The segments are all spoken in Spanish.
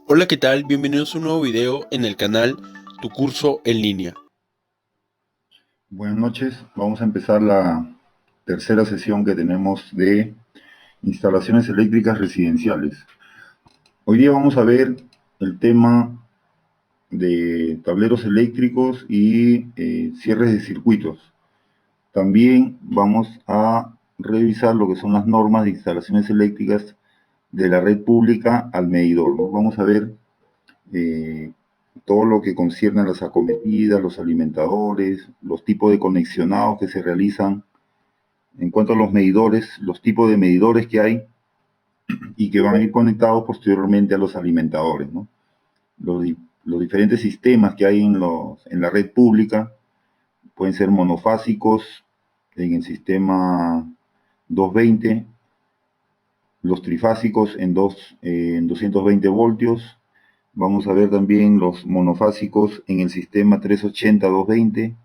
Hola, ¿qué tal? Bienvenidos a un nuevo video en el canal Tu Curso en Línea. Buenas noches, vamos a empezar la tercera sesión que tenemos de instalaciones eléctricas residenciales. Hoy día vamos a ver el tema de tableros eléctricos y cierres de circuitos. También vamos a revisar lo que son las normas de instalaciones eléctricas de la red pública al medidor, ¿no? Vamos a ver eh, todo lo que concierne a las acometidas, los alimentadores, los tipos de conexionados que se realizan en cuanto a los medidores, los tipos de medidores que hay y que van a ir conectados posteriormente a los alimentadores, ¿no? Los, los diferentes sistemas que hay en la red pública pueden ser monofásicos en el sistema 220, los trifásicos en 220 voltios. Vamos a ver también los monofásicos en el sistema 380-220,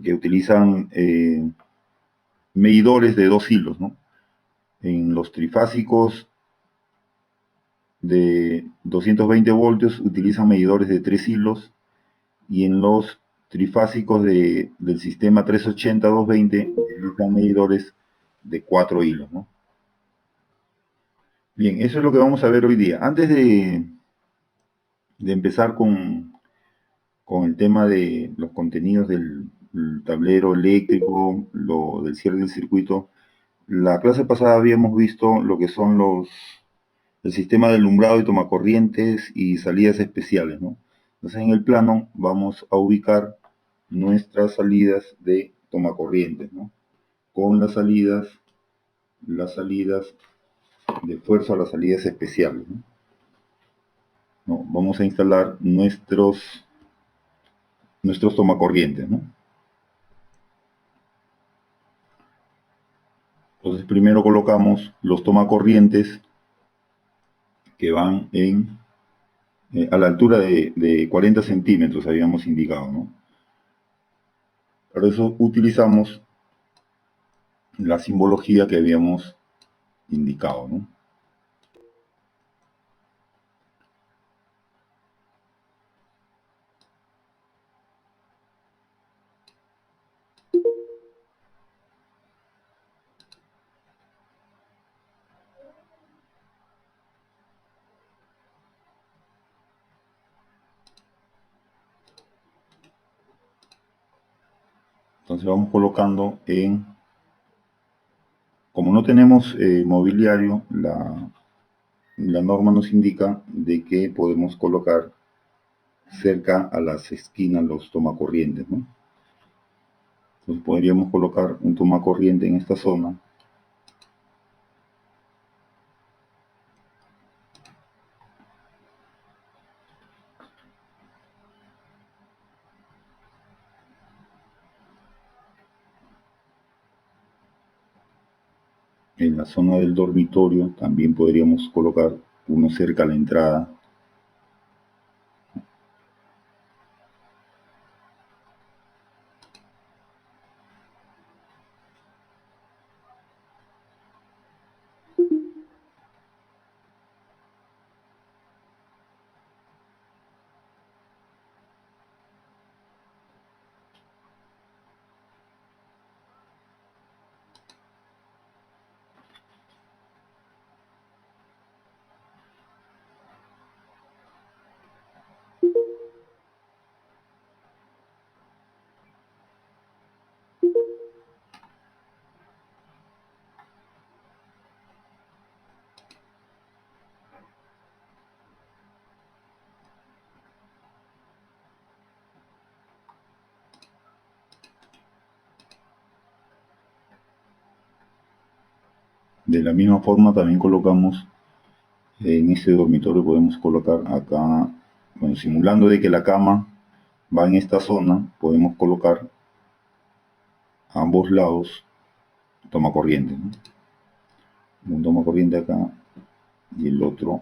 que utilizan medidores de dos hilos, ¿no? En los trifásicos de 220 voltios utilizan medidores de 3 hilos y en los trifásicos del sistema 380-220 utilizan medidores de 4 hilos, ¿no? Bien, eso es lo que vamos a ver hoy día. Antes de empezar con el tema de los contenidos del tablero eléctrico, lo del cierre del circuito, la clase pasada habíamos visto lo que son el sistema de alumbrado y tomacorrientes y salidas especiales, ¿no? Entonces en el plano vamos a ubicar nuestras salidas de tomacorrientes, ¿no? Con las salidas de fuerza a las salidas especiales, ¿no? ¿No? Vamos a instalar nuestros tomacorrientes, ¿no? Entonces primero colocamos los tomacorrientes que van a la altura de 40 centímetros, habíamos indicado, ¿no? Para eso utilizamos la simbología que habíamos indicado, ¿no? Entonces vamos colocando como no tenemos mobiliario, la norma nos indica de que podemos colocar cerca a las esquinas los tomacorrientes, ¿no? Entonces podríamos colocar un tomacorriente en esta zona, en la zona del dormitorio también podríamos colocar uno cerca a la entrada. De la misma forma también colocamos en este dormitorio, podemos colocar acá, bueno, simulando de que la cama va en esta zona, podemos colocar a ambos lados toma corriente, ¿no? Un toma corriente acá y el otro.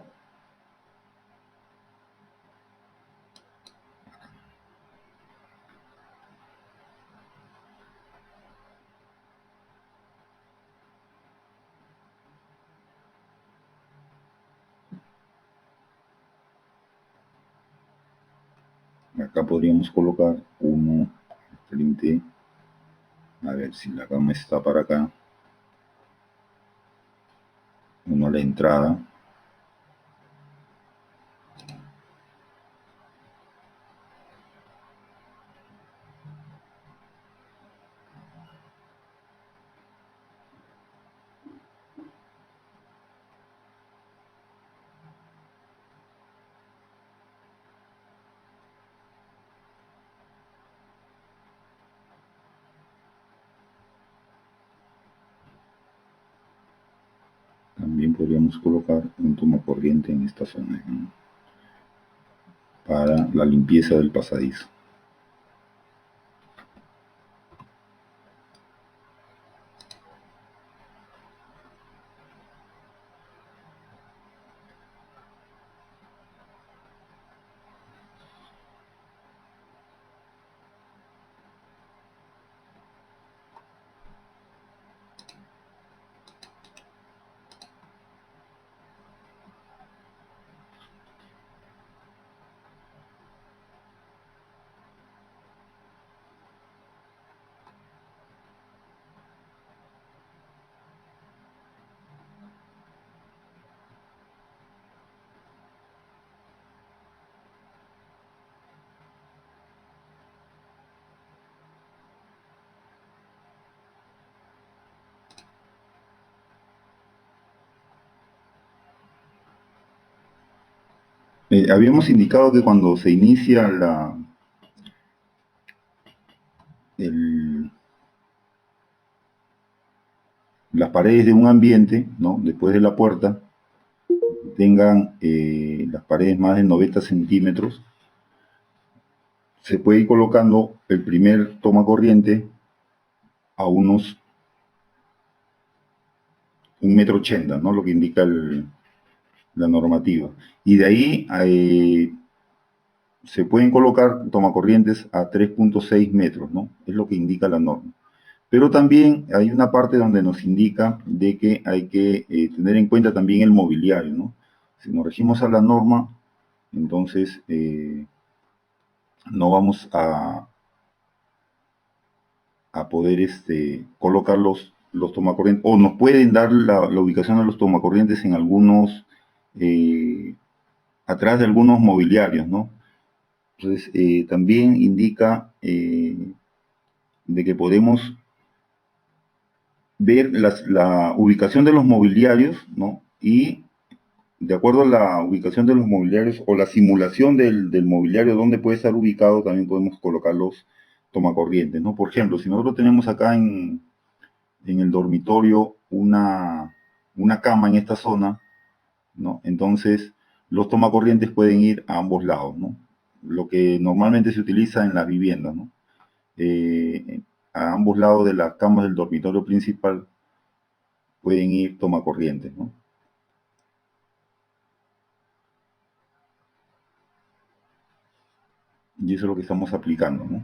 Acá podríamos colocar uno frente, a ver si la cama está para acá, uno a la entrada. También podríamos colocar un tomacorriente en esta zona, ¿no? Para la limpieza del pasadizo. Habíamos indicado que cuando se inicia el- las paredes de un ambiente, ¿no? Después de la puerta, tengan las paredes más de 90 centímetros, se puede ir colocando el primer toma corriente a unos 1,80 m, ¿no? Lo que indica la normativa. Y de ahí se pueden colocar tomacorrientes a 3,6 metros, ¿no? Es lo que indica la norma. Pero también hay una parte donde nos indica de que hay que tener en cuenta también el mobiliario, ¿no? Si nos regimos a la norma, entonces no vamos a poder colocar los tomacorrientes, o nos pueden dar la ubicación de los tomacorrientes en algunos, atrás de algunos mobiliarios, ¿no? Entonces, también indica de que podemos ver la ubicación de los mobiliarios, ¿no? Y de acuerdo a la ubicación de los mobiliarios o la simulación del mobiliario donde puede estar ubicado, también podemos colocar los tomacorrientes, ¿no? Por ejemplo, si nosotros tenemos acá en el dormitorio una cama en esta zona, ¿no? Entonces, los tomacorrientes pueden ir a ambos lados, ¿no? Lo que normalmente se utiliza en las viviendas, ¿no? A ambos lados de las camas del dormitorio principal pueden ir tomacorrientes, ¿no? Y eso es lo que estamos aplicando, ¿no?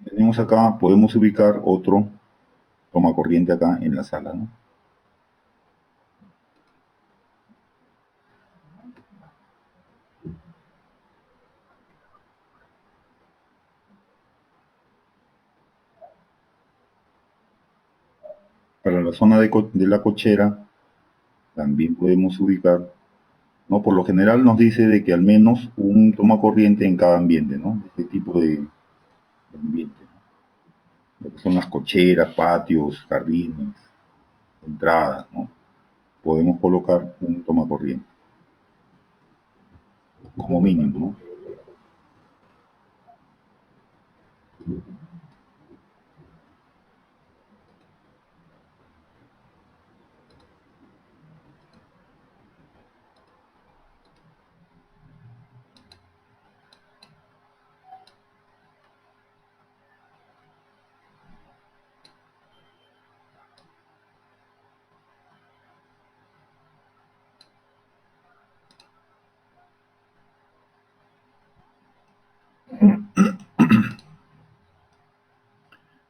Tenemos acá, podemos ubicar otro tomacorriente acá en la sala, ¿no? Para la zona de la cochera también podemos ubicar, ¿no? Por lo general nos dice de que al menos un tomacorriente en cada ambiente, ¿no? Este tipo de ambiente, ¿no? Lo que son las cocheras, patios, jardines, entradas, ¿no? Podemos colocar un tomacorriente como mínimo, ¿no?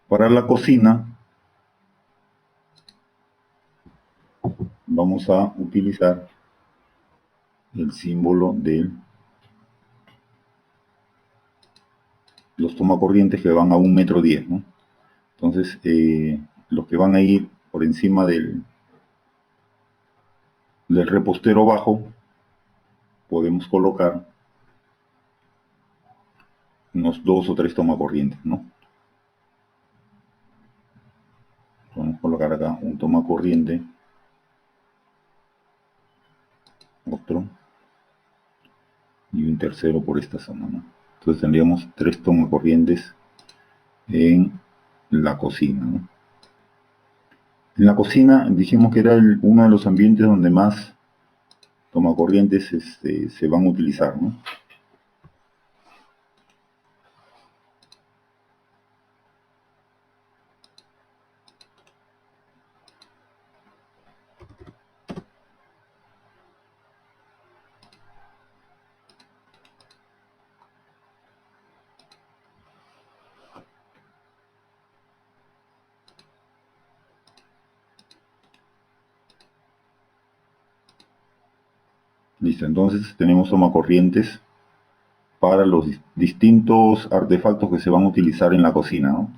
Para la cocina vamos a utilizar el símbolo de los tomacorrientes que van a 1,10 m, ¿no? Entonces, los que van a ir por encima del repostero bajo, podemos colocar unos 2 o 3 tomacorrientes, ¿no? Vamos a colocar acá un tomacorriente, otro y un tercero por esta zona, ¿no? Entonces tendríamos 3 tomacorrientes en la cocina, ¿no? En la cocina dijimos que era uno de los ambientes donde más tomacorrientes se van a utilizar, ¿no? Listo, entonces tenemos tomacorrientes para los distintos artefactos que se van a utilizar en la cocina, ¿no?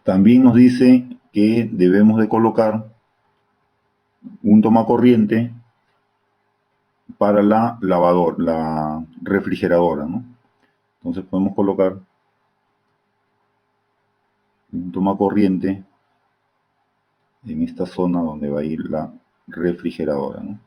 También nos dice que debemos de colocar un tomacorriente para la refrigeradora, ¿no? Entonces podemos colocar un tomacorriente en esta zona donde va a ir la refrigeradora, ¿no?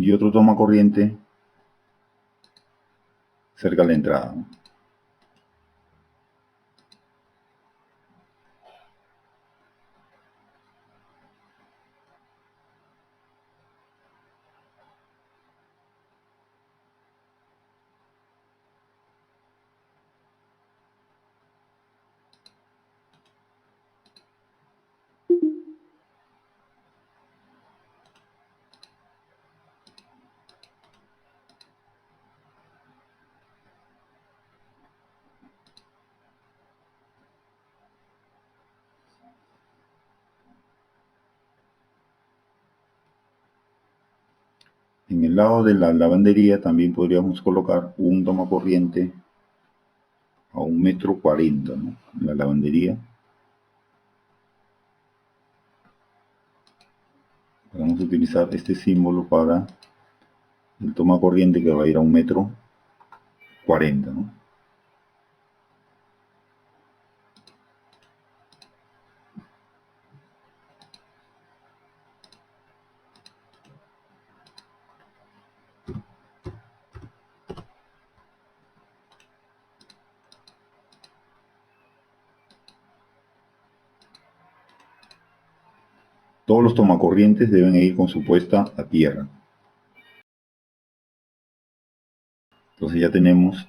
Y otro tomacorriente cerca de la entrada, ¿no? En el lado de la lavandería también podríamos colocar un tomacorriente a 1,40 m, ¿no? En la lavandería. Vamos a utilizar este símbolo para el tomacorriente que va a ir a 1,40 m, ¿no? Todos los tomacorrientes deben ir con su puesta a tierra. Entonces ya tenemos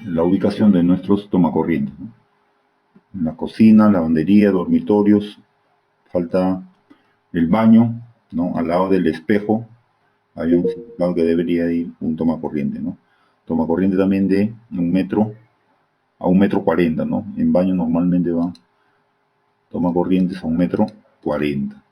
la ubicación de nuestros tomacorrientes, ¿no? En la cocina, lavandería, dormitorios, falta el baño, ¿no? Al lado del espejo hay un lado que debería ir un tomacorriente, ¿no? Tomacorriente también de 1 m a 1,40 m, ¿no? En baño normalmente van tomacorrientes a 1,40 m.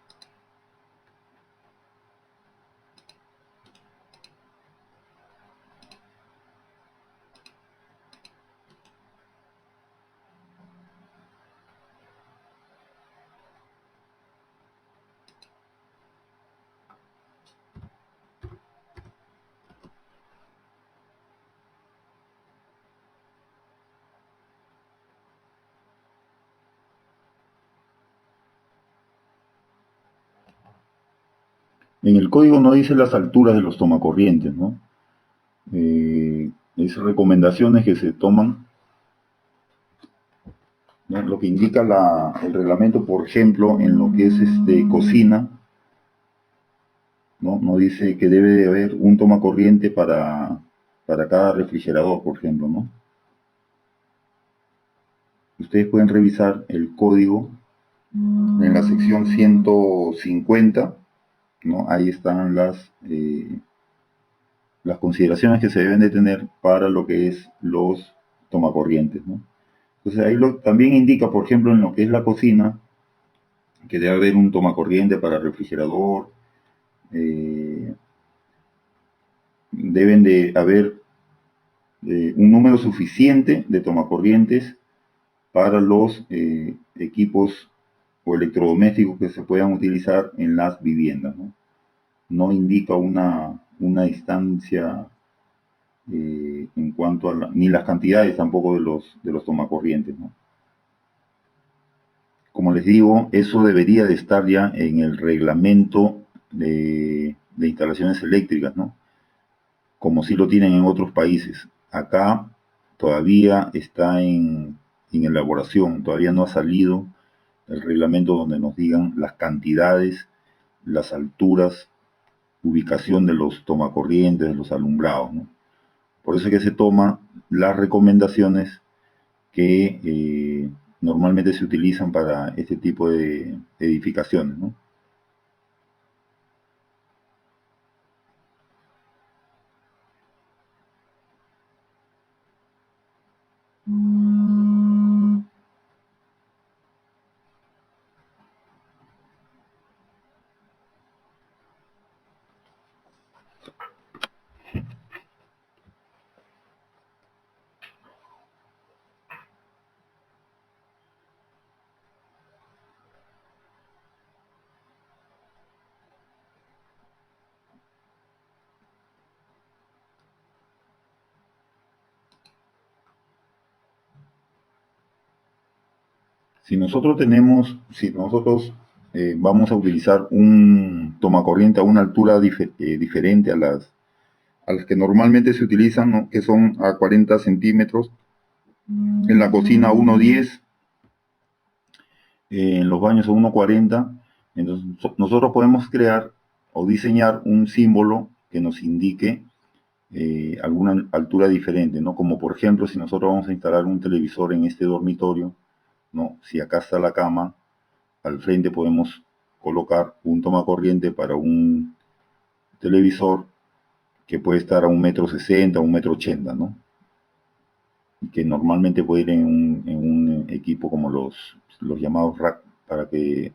En el código no dice las alturas de los tomacorrientes, ¿no? esas recomendaciones que se toman, ¿no? Lo que indica el reglamento, por ejemplo, en lo que es cocina, ¿no? Nos dice que debe de haber un tomacorriente para cada refrigerador, por ejemplo, ¿no? Ustedes pueden revisar el código en la sección 150, ¿no? Ahí están las consideraciones que se deben de tener para lo que es los tomacorrientes, ¿no? Entonces ahí también indica, por ejemplo, en lo que es la cocina, que debe haber un tomacorriente para refrigerador, eh, deben de haber un número suficiente de tomacorrientes para los equipos o electrodomésticos que se puedan utilizar en las viviendas, ¿no? No indica una distancia en cuanto a ni las cantidades tampoco de los tomacorrientes, ¿no? Como les digo, eso debería de estar ya en el reglamento de instalaciones eléctricas, ¿no? Como sí lo tienen en otros países. Acá todavía está en elaboración, todavía no ha salido el reglamento donde nos digan las cantidades, las alturas, ubicación de los tomacorrientes, de los alumbrados, ¿no? Por eso es que se toman las recomendaciones que normalmente se utilizan para este tipo de edificaciones, ¿no? Si nosotros vamos a utilizar un tomacorriente a una altura diferente a las que normalmente se utilizan, ¿no? Que son a 40 centímetros, en la cocina a 1,10, en los baños a 1,40, entonces nosotros podemos crear o diseñar un símbolo que nos indique alguna altura diferente, ¿no? Como por ejemplo, si nosotros vamos a instalar un televisor en este dormitorio, ¿no? Si acá está la cama, al frente podemos colocar un tomacorriente para un televisor que puede estar a 1,60 m, 1,80 m, ¿no? Y que normalmente puede ir en un equipo como los llamados rack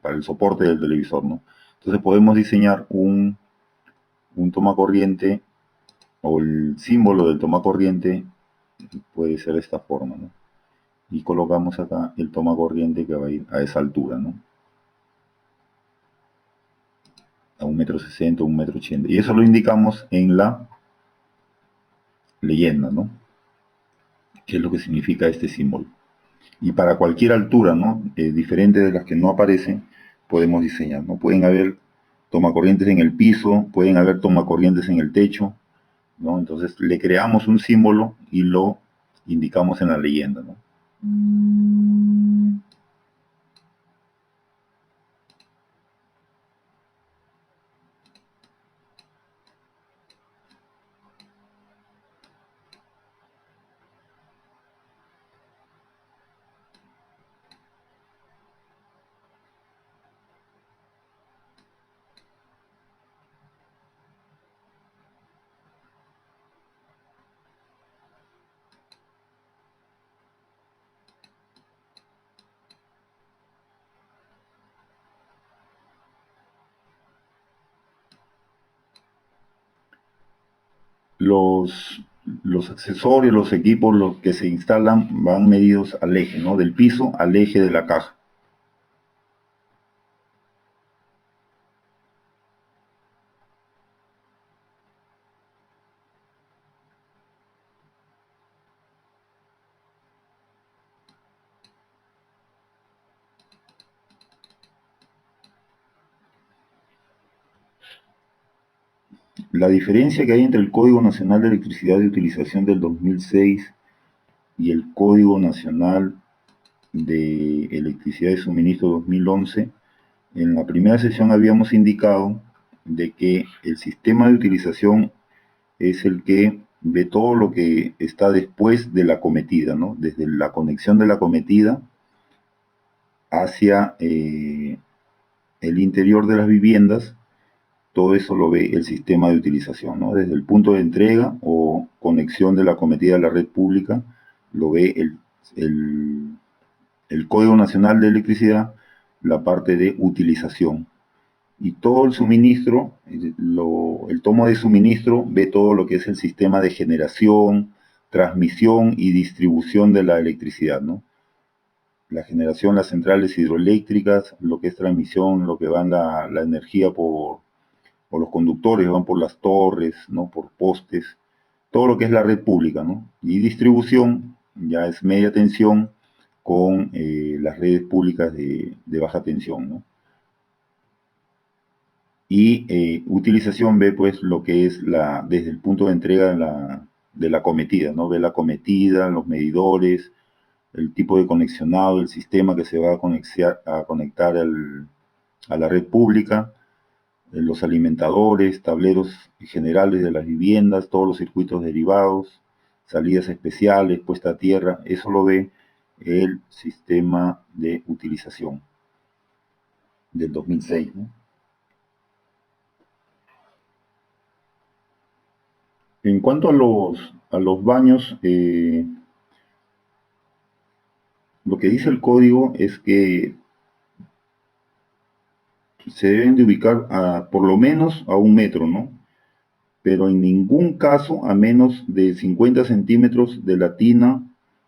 para el soporte del televisor, ¿no? Entonces podemos diseñar un tomacorriente o el símbolo del tomacorriente puede ser de esta forma, ¿no? Y colocamos acá el tomacorriente que va a ir a esa altura, ¿no? A 1,60 m, 1,80 m. Y eso lo indicamos en la leyenda, ¿no? ¿Qué es lo que significa este símbolo? Y para cualquier altura, ¿no? Diferente de las que no aparecen, podemos diseñar, ¿no? Pueden haber tomacorrientes en el piso, pueden haber tomacorrientes en el techo, ¿no? Entonces le creamos un símbolo y lo indicamos en la leyenda, ¿no? Los, los accesorios, los equipos, los que se instalan van medidos al eje, ¿no? Del piso al eje de la caja. la diferencia que hay entre el Código Nacional de Electricidad de Utilización del 2006 y el Código Nacional de Electricidad de Suministro 2011, en la primera sesión habíamos indicado de que el sistema de utilización es el que ve todo lo que está después de la acometida, ¿no? Desde la conexión de la acometida hacia el interior de las viviendas, todo eso lo ve el sistema de utilización, ¿no? Desde el punto de entrega o conexión de la acometida a la red pública, lo ve el Código Nacional de Electricidad, la parte de utilización. Y todo el suministro, el tomo de suministro ve todo lo que es el sistema de generación, transmisión y distribución de la electricidad, ¿no? La generación, las centrales hidroeléctricas, lo que es transmisión, lo que va la energía por los conductores, van por las torres, ¿no? Por postes, todo lo que es la red pública, ¿no? Y distribución ya es media tensión con las redes públicas de baja tensión, ¿no? Y utilización ve pues lo que es desde el punto de entrega de la acometida, ¿no? Ve la acometida, los medidores, el tipo de conexionado, el sistema que se va a conectar a la red pública, los alimentadores, tableros generales de las viviendas, todos los circuitos derivados, salidas especiales, puesta a tierra, eso lo ve el sistema de utilización del 2006, ¿no? En cuanto a los baños, lo que dice el código es que se deben de ubicar por lo menos a 1 metro, ¿no? Pero en ningún caso a menos de 50 centímetros de la tina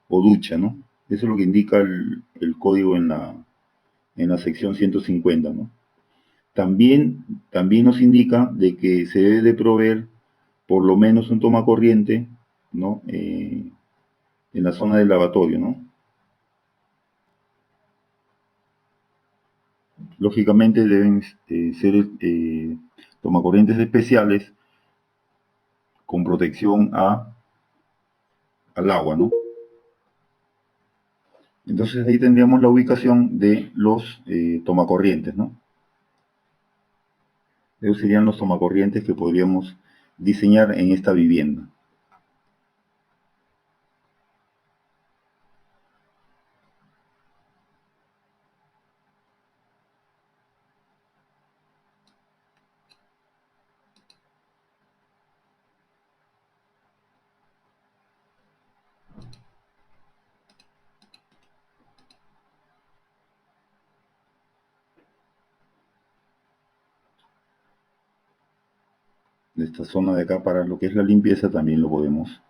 o ducha, ¿no? Eso es lo que indica el código en la sección 150, ¿no? También nos indica de que se debe de proveer por lo menos un tomacorriente, ¿no? En la zona del lavatorio, ¿no? Lógicamente deben ser tomacorrientes especiales con protección al agua, ¿no? Entonces ahí tendríamos la ubicación de los tomacorrientes, ¿no? Esos serían los tomacorrientes que podríamos diseñar en esta vivienda. De esta zona de acá para lo que es la limpieza también lo podemos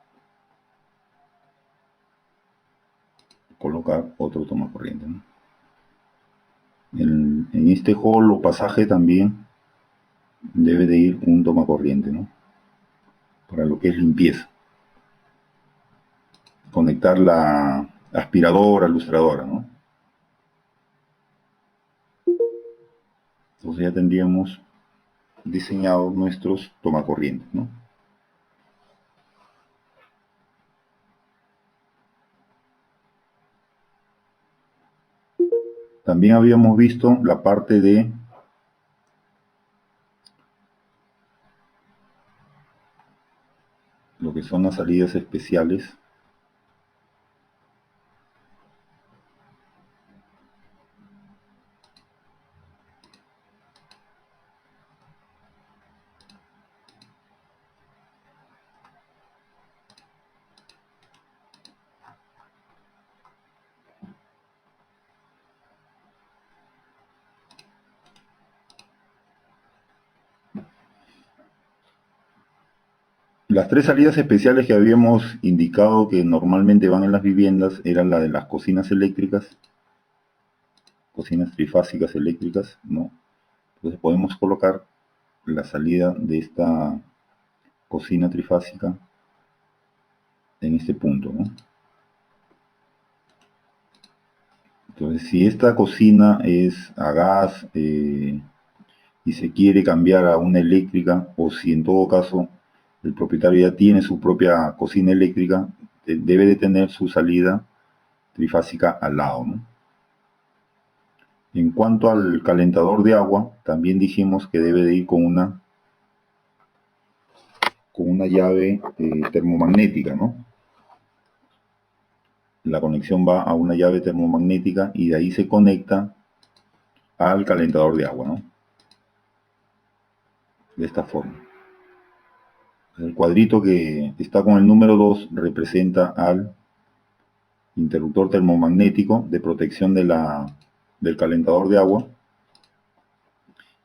colocar otro tomacorriente, ¿no? En este hall o pasaje también debe de ir un tomacorriente, ¿no? Para lo que es limpieza. Conectar la aspiradora, lustradora, ¿no? Entonces ya tendríamos diseñados nuestros tomacorrientes, ¿no? También habíamos visto la parte de lo que son las salidas especiales. Las tres salidas especiales que habíamos indicado que normalmente van en las viviendas eran la de las cocinas eléctricas, cocinas trifásicas eléctricas, ¿no? Entonces podemos colocar la salida de esta cocina trifásica en este punto, ¿no? Entonces, si esta cocina es a gas, y se quiere cambiar a una eléctrica, o si en todo caso el propietario ya tiene su propia cocina eléctrica, debe de tener su salida trifásica al lado, ¿no? En cuanto al calentador de agua, también dijimos que debe de ir con una llave termomagnética, ¿no? La conexión va a una llave termomagnética y de ahí se conecta al calentador de agua, ¿no? De esta forma. El cuadrito que está con el número 2 representa al interruptor termomagnético de protección del calentador de agua,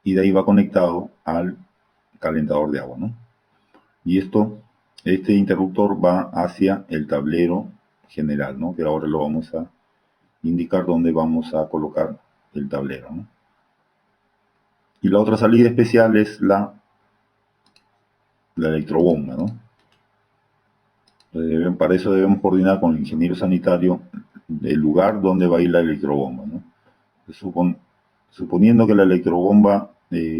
y de ahí va conectado al calentador de agua, ¿no? Y este interruptor va hacia el tablero general, ¿no? Que ahora lo vamos a indicar dónde vamos a colocar el tablero, ¿no? Y la otra salida especial es la electrobomba, ¿no? Para eso debemos coordinar con el ingeniero sanitario el lugar donde va a ir la electrobomba, ¿no? Suponiendo que la electrobomba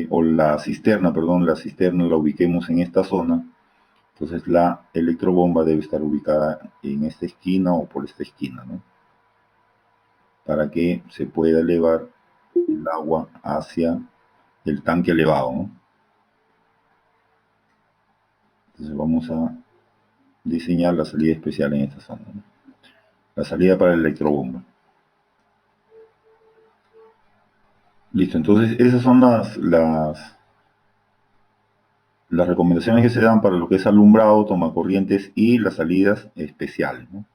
o la cisterna, perdón, la cisterna la ubiquemos en esta zona, entonces la electrobomba debe estar ubicada en esta esquina o por esta esquina, ¿no? Para que se pueda elevar el agua hacia el tanque elevado, ¿no? Entonces vamos a diseñar la salida especial en esta zona, ¿no? La salida para la electrobomba. Listo, entonces esas son las recomendaciones que se dan para lo que es alumbrado, tomacorrientes y las salidas especiales, ¿no?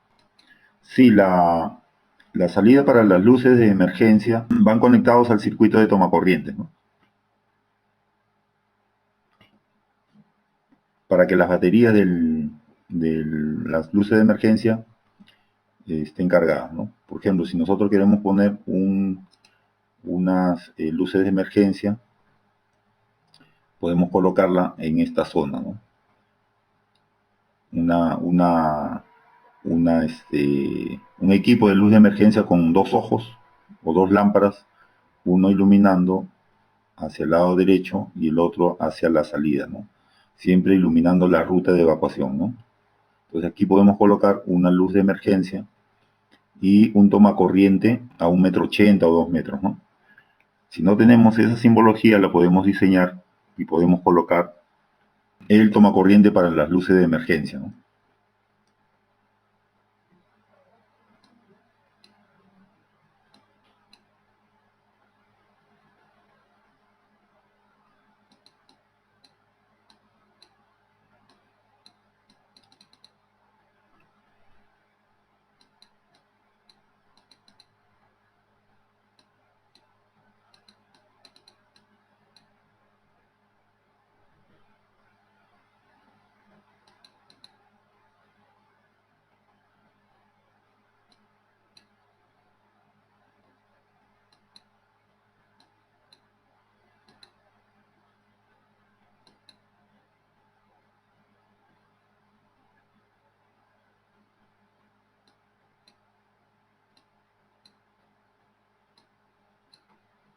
Sí, la salida para las luces de emergencia van conectados al circuito de tomacorrientes, ¿no? Para que las baterías de las luces de emergencia estén cargadas, ¿no? Por ejemplo, si nosotros queremos poner unas luces de emergencia, podemos colocarla en esta zona, ¿no? Un equipo de luz de emergencia con dos ojos o dos lámparas, uno iluminando hacia el lado derecho y el otro hacia la salida, ¿no? Siempre iluminando la ruta de evacuación, ¿no? Entonces aquí podemos colocar una luz de emergencia y un tomacorriente a 1,80 m o 2 metros, ¿no? Si no tenemos esa simbología, la podemos diseñar y podemos colocar el tomacorriente para las luces de emergencia, ¿no?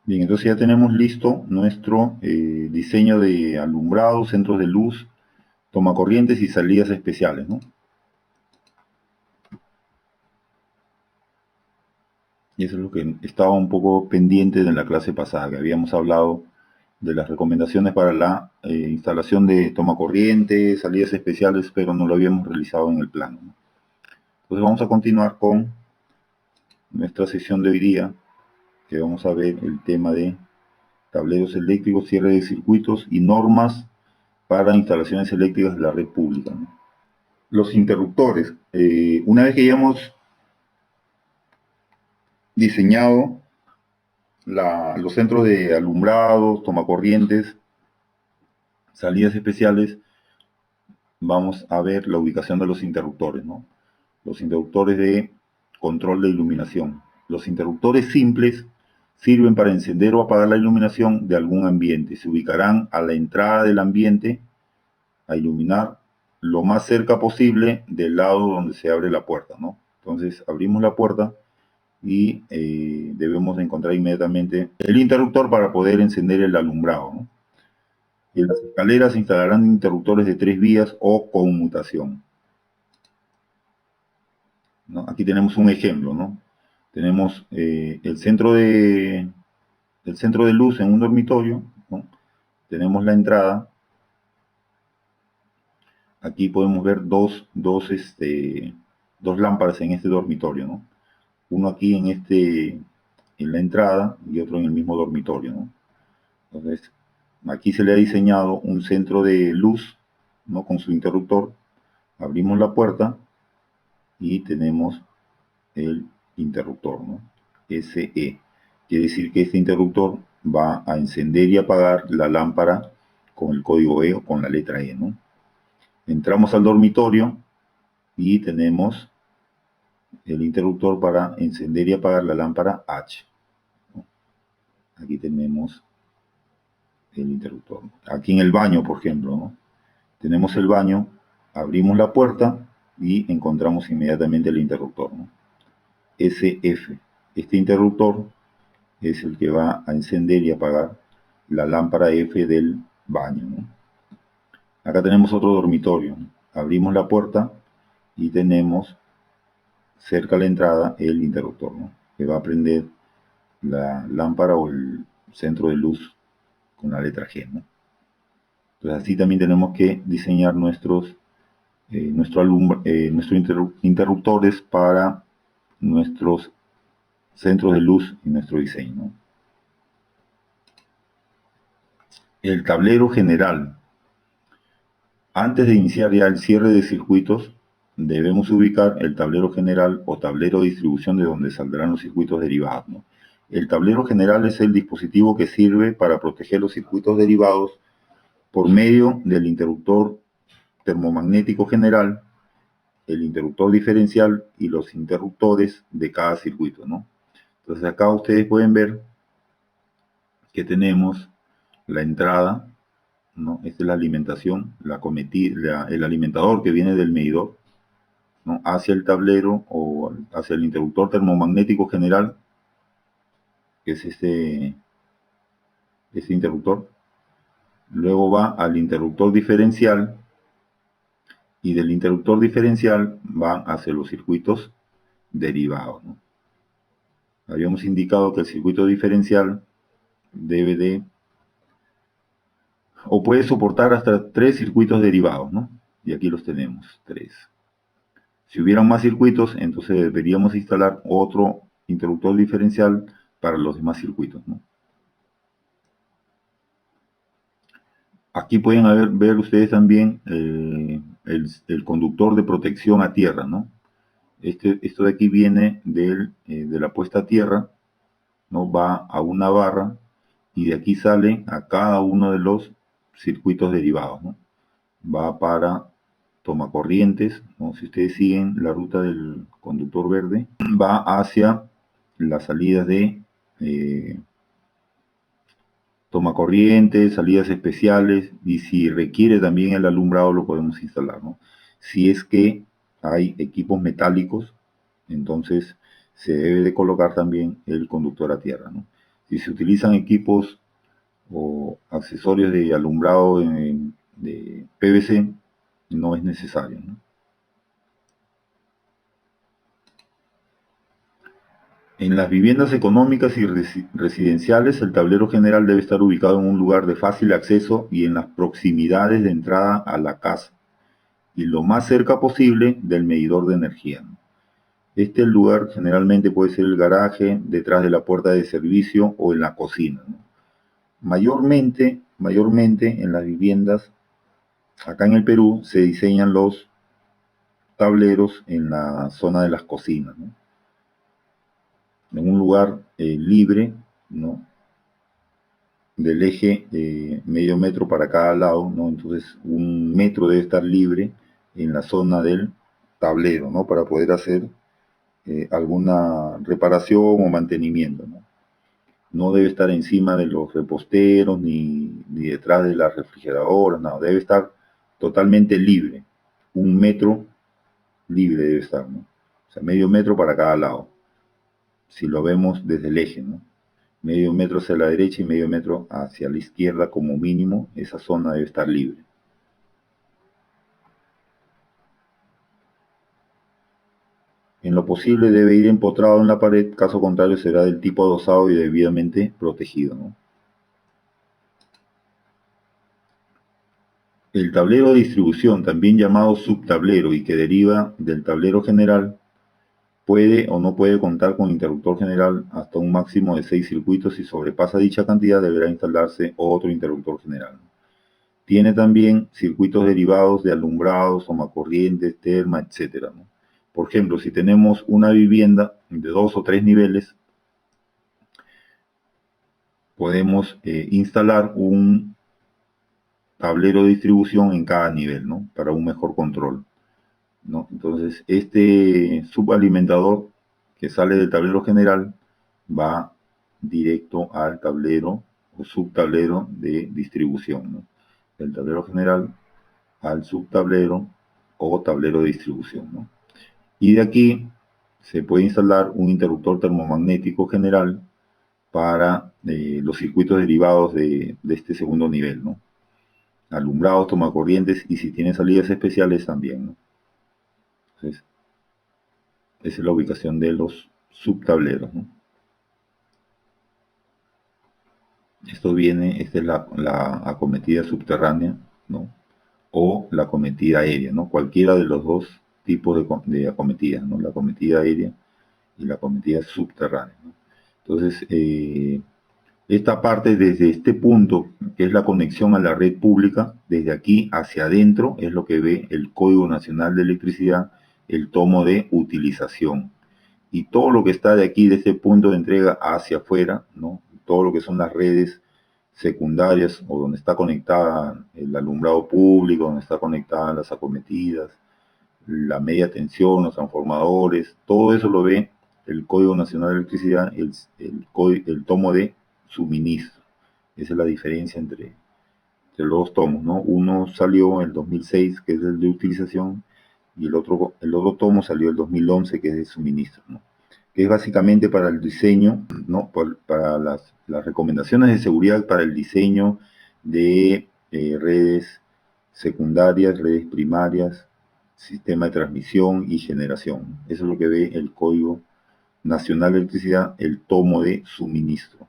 Bien, entonces ya tenemos listo nuestro diseño de alumbrado, centros de luz, tomacorrientes y salidas especiales, ¿no? Y eso es lo que estaba un poco pendiente de la clase pasada, que habíamos hablado de las recomendaciones para la instalación de tomacorrientes, salidas especiales, pero no lo habíamos realizado en el plano, ¿no? Entonces vamos a continuar con nuestra sesión de hoy día, que vamos a ver el tema de tableros eléctricos, cierre de circuitos y normas para instalaciones eléctricas de la red pública, ¿no? Los interruptores. Una vez que ya hemos diseñado los centros de alumbrados, tomacorrientes, salidas especiales, vamos a ver la ubicación de los interruptores, ¿no? Los interruptores de control de iluminación. Los interruptores simples sirven para encender o apagar la iluminación de algún ambiente. Se ubicarán a la entrada del ambiente a iluminar lo más cerca posible del lado donde se abre la puerta, ¿no? Entonces abrimos la puerta y debemos encontrar inmediatamente el interruptor para poder encender el alumbrado, ¿no? En las escaleras se instalarán interruptores de 3 vías o conmutación, ¿no? Aquí tenemos un ejemplo, ¿no? Tenemos el centro de luz en un dormitorio, ¿no? Tenemos la entrada. Aquí podemos ver dos lámparas en este dormitorio, ¿no? Uno aquí en la entrada y otro en el mismo dormitorio, ¿no? Entonces, aquí se le ha diseñado un centro de luz, ¿no? Con su interruptor. Abrimos la puerta y tenemos el interruptor, ¿no? SE. Quiere decir que este interruptor va a encender y apagar la lámpara con el código E o con la letra E, ¿no? Entramos al dormitorio y tenemos el interruptor para encender y apagar la lámpara H, ¿no? Aquí tenemos el interruptor. Aquí en el baño, por ejemplo, ¿no? Tenemos el baño, abrimos la puerta y encontramos inmediatamente el interruptor, ¿no? SF. Este interruptor es el que va a encender y apagar la lámpara F del baño, ¿no? Acá tenemos otro dormitorio. Abrimos la puerta y tenemos cerca a la entrada el interruptor, ¿no? Que va a prender la lámpara o el centro de luz con la letra G, ¿no? Entonces así también tenemos que diseñar nuestros interruptores para nuestros centros de luz y nuestro diseño, ¿no? El tablero general. Antes de iniciar ya el cierre de circuitos, debemos ubicar el tablero general o tablero de distribución de donde saldrán los circuitos derivados, ¿no? El tablero general es el dispositivo que sirve para proteger los circuitos derivados por medio del interruptor termomagnético general, el interruptor diferencial y los interruptores de cada circuito, ¿no? Entonces acá ustedes pueden ver que tenemos la entrada, ¿no? Esta es la alimentación, el alimentador que viene del medidor, ¿no? Hacia el tablero o hacia el interruptor termomagnético general, que es este interruptor. Luego va al interruptor diferencial y del interruptor diferencial va hacia los circuitos derivados, ¿no? Habíamos indicado que el circuito diferencial debe de o puede soportar hasta 3 circuitos derivados, ¿no? Y aquí los tenemos, 3. Si hubieran más circuitos, entonces deberíamos instalar otro interruptor diferencial para los demás circuitos, ¿no? Aquí pueden ver ustedes también el conductor de protección a tierra, ¿no? Esto de aquí viene de la puesta a tierra, ¿no? Va a una barra y de aquí sale a cada uno de los circuitos derivados, ¿no? Va para tomacorrientes, ¿no? Si ustedes siguen la ruta del conductor verde, va hacia las salidas de tomacorrientes, salidas especiales, y si requiere también el alumbrado lo podemos instalar, ¿no? Si es que hay equipos metálicos, entonces se debe de colocar también el conductor a tierra, ¿no? Si se utilizan equipos o accesorios de alumbrado de PVC, no es necesario, ¿no? En las viviendas económicas y residenciales, el tablero general debe estar ubicado en un lugar de fácil acceso y en las proximidades de entrada a la casa, y lo más cerca posible del medidor de energía, ¿no? Este lugar generalmente puede ser el garaje, detrás de la puerta de servicio o en la cocina, ¿no? Mayormente en las viviendas, acá en el Perú, se diseñan los tableros en la zona de las cocinas, ¿no? En un lugar libre, ¿no? Del eje medio metro para cada lado, ¿no? Entonces 1 metro debe estar libre en la zona del tablero, ¿no? Para poder hacer alguna reparación o mantenimiento, ¿no? No debe estar encima de los reposteros ni detrás de las refrigeradoras, no, debe estar totalmente libre. 1 metro libre debe estar, ¿no? O sea, medio metro para cada lado. si lo vemos desde el eje, ¿no? Medio metro hacia la derecha y medio metro hacia la izquierda como mínimo, esa zona debe estar libre. En lo posible debe ir empotrado en la pared, caso contrario será del tipo adosado y debidamente protegido, ¿no? El tablero de distribución, también llamado subtablero y que deriva del tablero general, puede o no puede contar con interruptor general hasta un máximo de 6 circuitos. Si sobrepasa dicha cantidad deberá instalarse otro interruptor general. Tiene también circuitos derivados de alumbrados, tomacorrientes, terma, etc., ¿no? Por ejemplo, si tenemos una vivienda de 2 o 3 niveles, podemos instalar un tablero de distribución en cada nivel, ¿no? Para un mejor control, ¿no? Entonces, este subalimentador que sale del tablero general va directo al tablero o subtablero de distribución, ¿no? Del tablero general al subtablero o tablero de distribución, ¿no? Y de aquí se puede instalar un interruptor termomagnético general para los circuitos derivados de este segundo nivel, ¿no? Alumbrados, tomacorrientes y si tiene salidas especiales también, ¿no? Entonces, esa es la ubicación de los subtableros, ¿no? Esta es la acometida subterránea, ¿no? O la acometida aérea, ¿no? Cualquiera de los dos tipos de acometidas, ¿no? La acometida aérea y la acometida subterránea, ¿no? Entonces, esta parte desde este punto, que es la conexión a la red pública, desde aquí hacia adentro, es lo que ve el Código Nacional de Electricidad, el tomo de utilización. Y todo lo que está de aquí, de este punto de entrega hacia afuera, ¿no? Todo lo que son las redes secundarias o donde está conectada el alumbrado público, donde está conectada las acometidas, la media tensión, los transformadores, todo eso lo ve el Código Nacional de Electricidad, el tomo de suministro. Esa es la diferencia entre los dos tomos, ¿no? Uno salió en el 2006, que es el de utilización, y el otro tomo salió en el 2011, que es de suministro, ¿no? Que es básicamente para el diseño, ¿no? Para las recomendaciones de seguridad para el diseño de redes secundarias, redes primarias, sistema de transmisión y generación. Eso es lo que ve el Código Nacional de Electricidad, el tomo de suministro.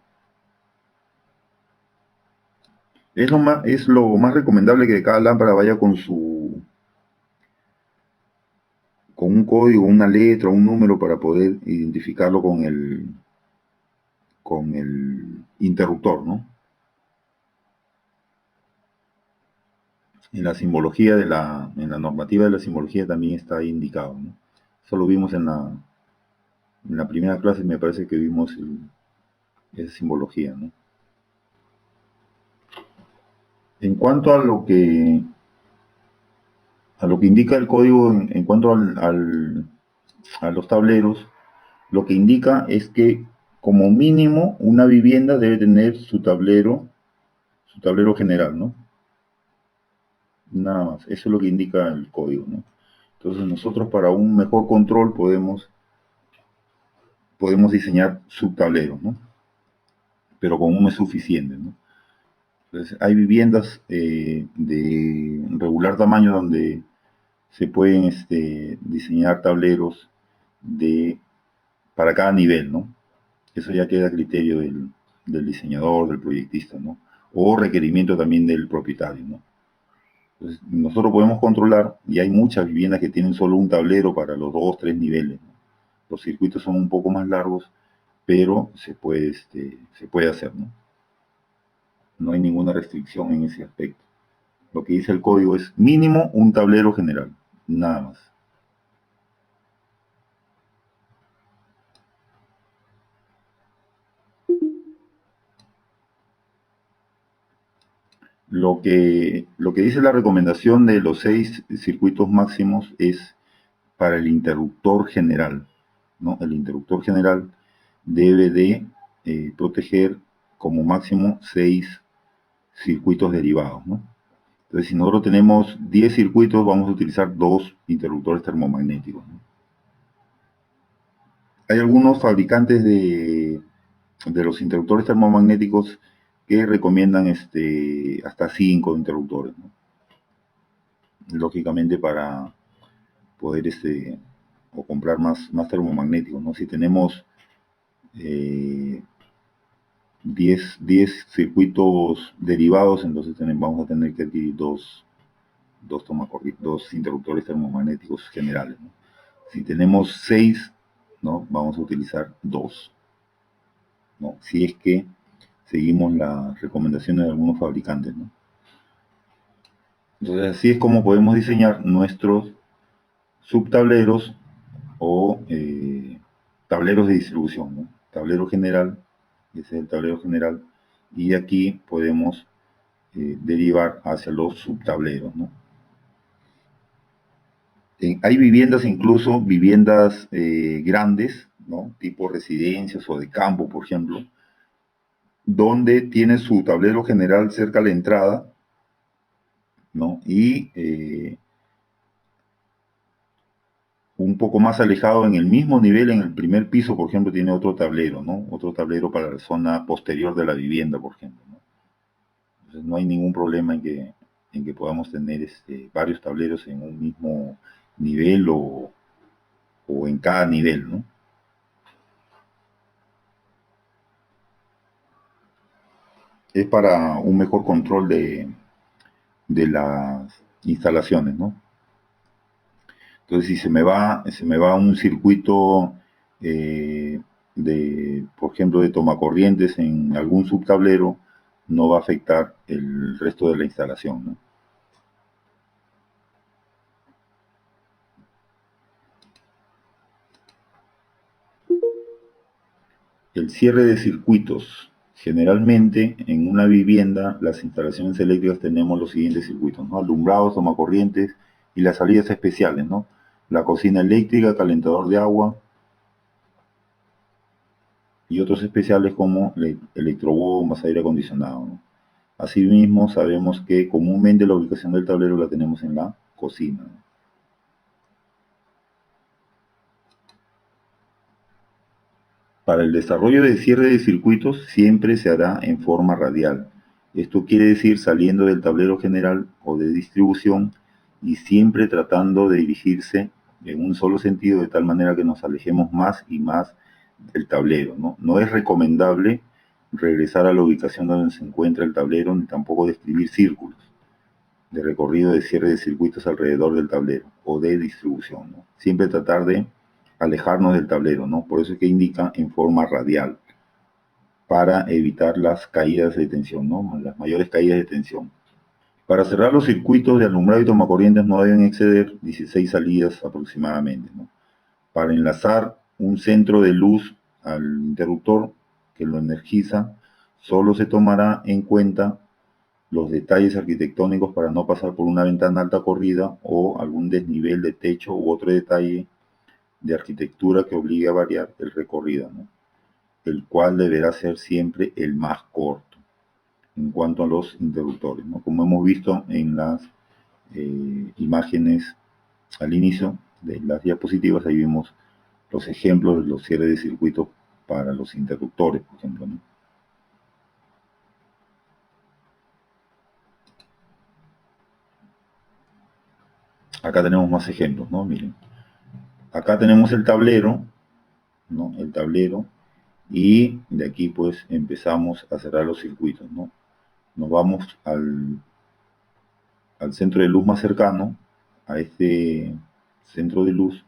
Es lo más recomendable que cada lámpara vaya con un código, una letra, un número para poder identificarlo con el interruptor, ¿no? En la simbología en la normativa de la simbología también está indicado, ¿no? Eso lo vimos en la primera clase, me parece que vimos esa simbología, ¿no? En cuanto a lo que indica el código en cuanto a los tableros, lo que indica es que como mínimo una vivienda debe tener su tablero general, ¿no? Nada más, eso es lo que indica el código, ¿no? Entonces nosotros para un mejor control podemos diseñar subtableros, ¿no? Pero con uno es suficiente, ¿no? Entonces hay viviendas de regular tamaño donde se pueden diseñar tableros para cada nivel, ¿no? Eso ya queda a criterio del diseñador, del proyectista, ¿no? O requerimiento también del propietario, ¿no? Entonces, nosotros podemos controlar, y hay muchas viviendas que tienen solo un tablero para los 2, 3 niveles, ¿no? Los circuitos son un poco más largos, pero se puede hacer, ¿no? No hay ninguna restricción en ese aspecto. Lo que dice el código es mínimo un tablero general, nada más. Lo que dice la recomendación de los 6 circuitos máximos es para el interruptor general, ¿no? El interruptor general debe de proteger como máximo 6 circuitos derivados, ¿no? Entonces, si nosotros tenemos 10 circuitos, vamos a utilizar 2 interruptores termomagnéticos, ¿no? Hay algunos fabricantes de los interruptores termomagnéticos que recomiendan hasta 5 interruptores, ¿no? Lógicamente para poder o comprar más termomagnéticos, ¿no? Si tenemos eh, 10 circuitos derivados, entonces vamos a tener que adquirir dos interruptores termomagnéticos generales, ¿no? Si tenemos 6, ¿no? Vamos a utilizar 2, ¿no? Si es que seguimos las recomendaciones de algunos fabricantes, ¿no? Entonces así es como podemos diseñar nuestros subtableros o tableros de distribución, ¿no? Tablero general, ese es el tablero general, y aquí podemos derivar hacia los subtableros, ¿no? Hay viviendas, incluso viviendas grandes, ¿no? Tipo residencias o de campo, por ejemplo, donde tiene su tablero general cerca a la entrada, ¿no? Y un poco más alejado en el mismo nivel, en el primer piso, por ejemplo, tiene otro tablero, ¿no? Otro tablero para la zona posterior de la vivienda, por ejemplo, ¿no? Entonces no hay ningún problema en que podamos tener varios tableros en un mismo nivel o en cada nivel, ¿no? Es para un mejor control de las instalaciones, ¿no? Entonces, si se me va un circuito por ejemplo, de tomacorrientes en algún subtablero, no va a afectar el resto de la instalación, ¿no? El cierre de circuitos. Generalmente, en una vivienda, las instalaciones eléctricas tenemos los siguientes circuitos, ¿no? Alumbrados, tomacorrientes y las salidas especiales, ¿no? La cocina eléctrica, calentador de agua, y otros especiales como electrobombas, aire acondicionado, ¿no? Asimismo, sabemos que comúnmente la ubicación del tablero la tenemos en la cocina, ¿no? Para el desarrollo de cierre de circuitos siempre se hará en forma radial. Esto quiere decir saliendo del tablero general o de distribución y siempre tratando de dirigirse en un solo sentido de tal manera que nos alejemos más y más del tablero, ¿no? No es recomendable regresar a la ubicación donde se encuentra el tablero ni tampoco describir círculos de recorrido de cierre de circuitos alrededor del tablero o de distribución, ¿no? Siempre tratar de alejarnos del tablero, ¿no? Por eso es que indica en forma radial, para evitar las caídas de tensión, ¿no? Las mayores caídas de tensión. Para cerrar los circuitos de alumbrado y tomacorrientes no deben exceder 16 salidas aproximadamente, ¿no? Para enlazar un centro de luz al interruptor que lo energiza, solo se tomará en cuenta los detalles arquitectónicos para no pasar por una ventana alta corrida o algún desnivel de techo u otro detalle de arquitectura que obligue a variar el recorrido, ¿no? El cual deberá ser siempre el más corto en cuanto a los interruptores, ¿no? Como hemos visto en las imágenes al inicio de las diapositivas, ahí vimos los ejemplos de los cierres de circuitos para los interruptores, por ejemplo, ¿no? Acá tenemos más ejemplos, ¿no? Miren, acá tenemos el tablero, ¿no? El tablero, y de aquí pues empezamos a cerrar los circuitos, ¿no? Nos vamos al centro de luz más cercano, a este centro de luz,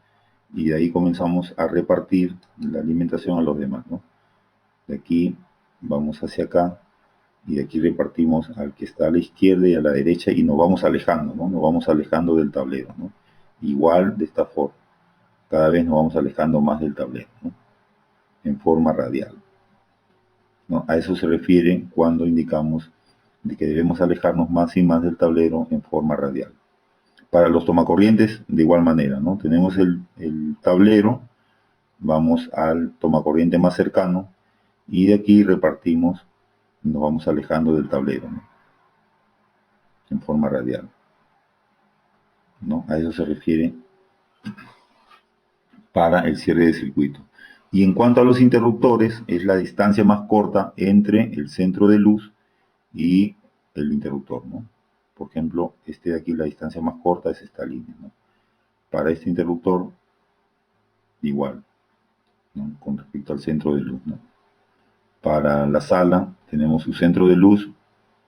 y de ahí comenzamos a repartir la alimentación a los demás, ¿no? De aquí vamos hacia acá y de aquí repartimos al que está a la izquierda y a la derecha y nos vamos alejando, ¿no? Nos vamos alejando del tablero, ¿no? Igual de esta forma, cada vez nos vamos alejando más del tablero, ¿no? En forma radial, ¿no? A eso se refiere cuando indicamos de que debemos alejarnos más y más del tablero en forma radial. Para los tomacorrientes, de igual manera, ¿no? Tenemos el tablero, vamos al tomacorriente más cercano y de aquí repartimos, nos vamos alejando del tablero, ¿no? En forma radial, ¿no? A eso se refiere para el cierre de circuito. Y en cuanto a los interruptores, es la distancia más corta entre el centro de luz y el interruptor, ¿no? Por ejemplo, este de aquí, la distancia más corta es esta línea, ¿no? Para este interruptor, igual, ¿no? Con respecto al centro de luz, ¿no? Para la sala, tenemos su centro de luz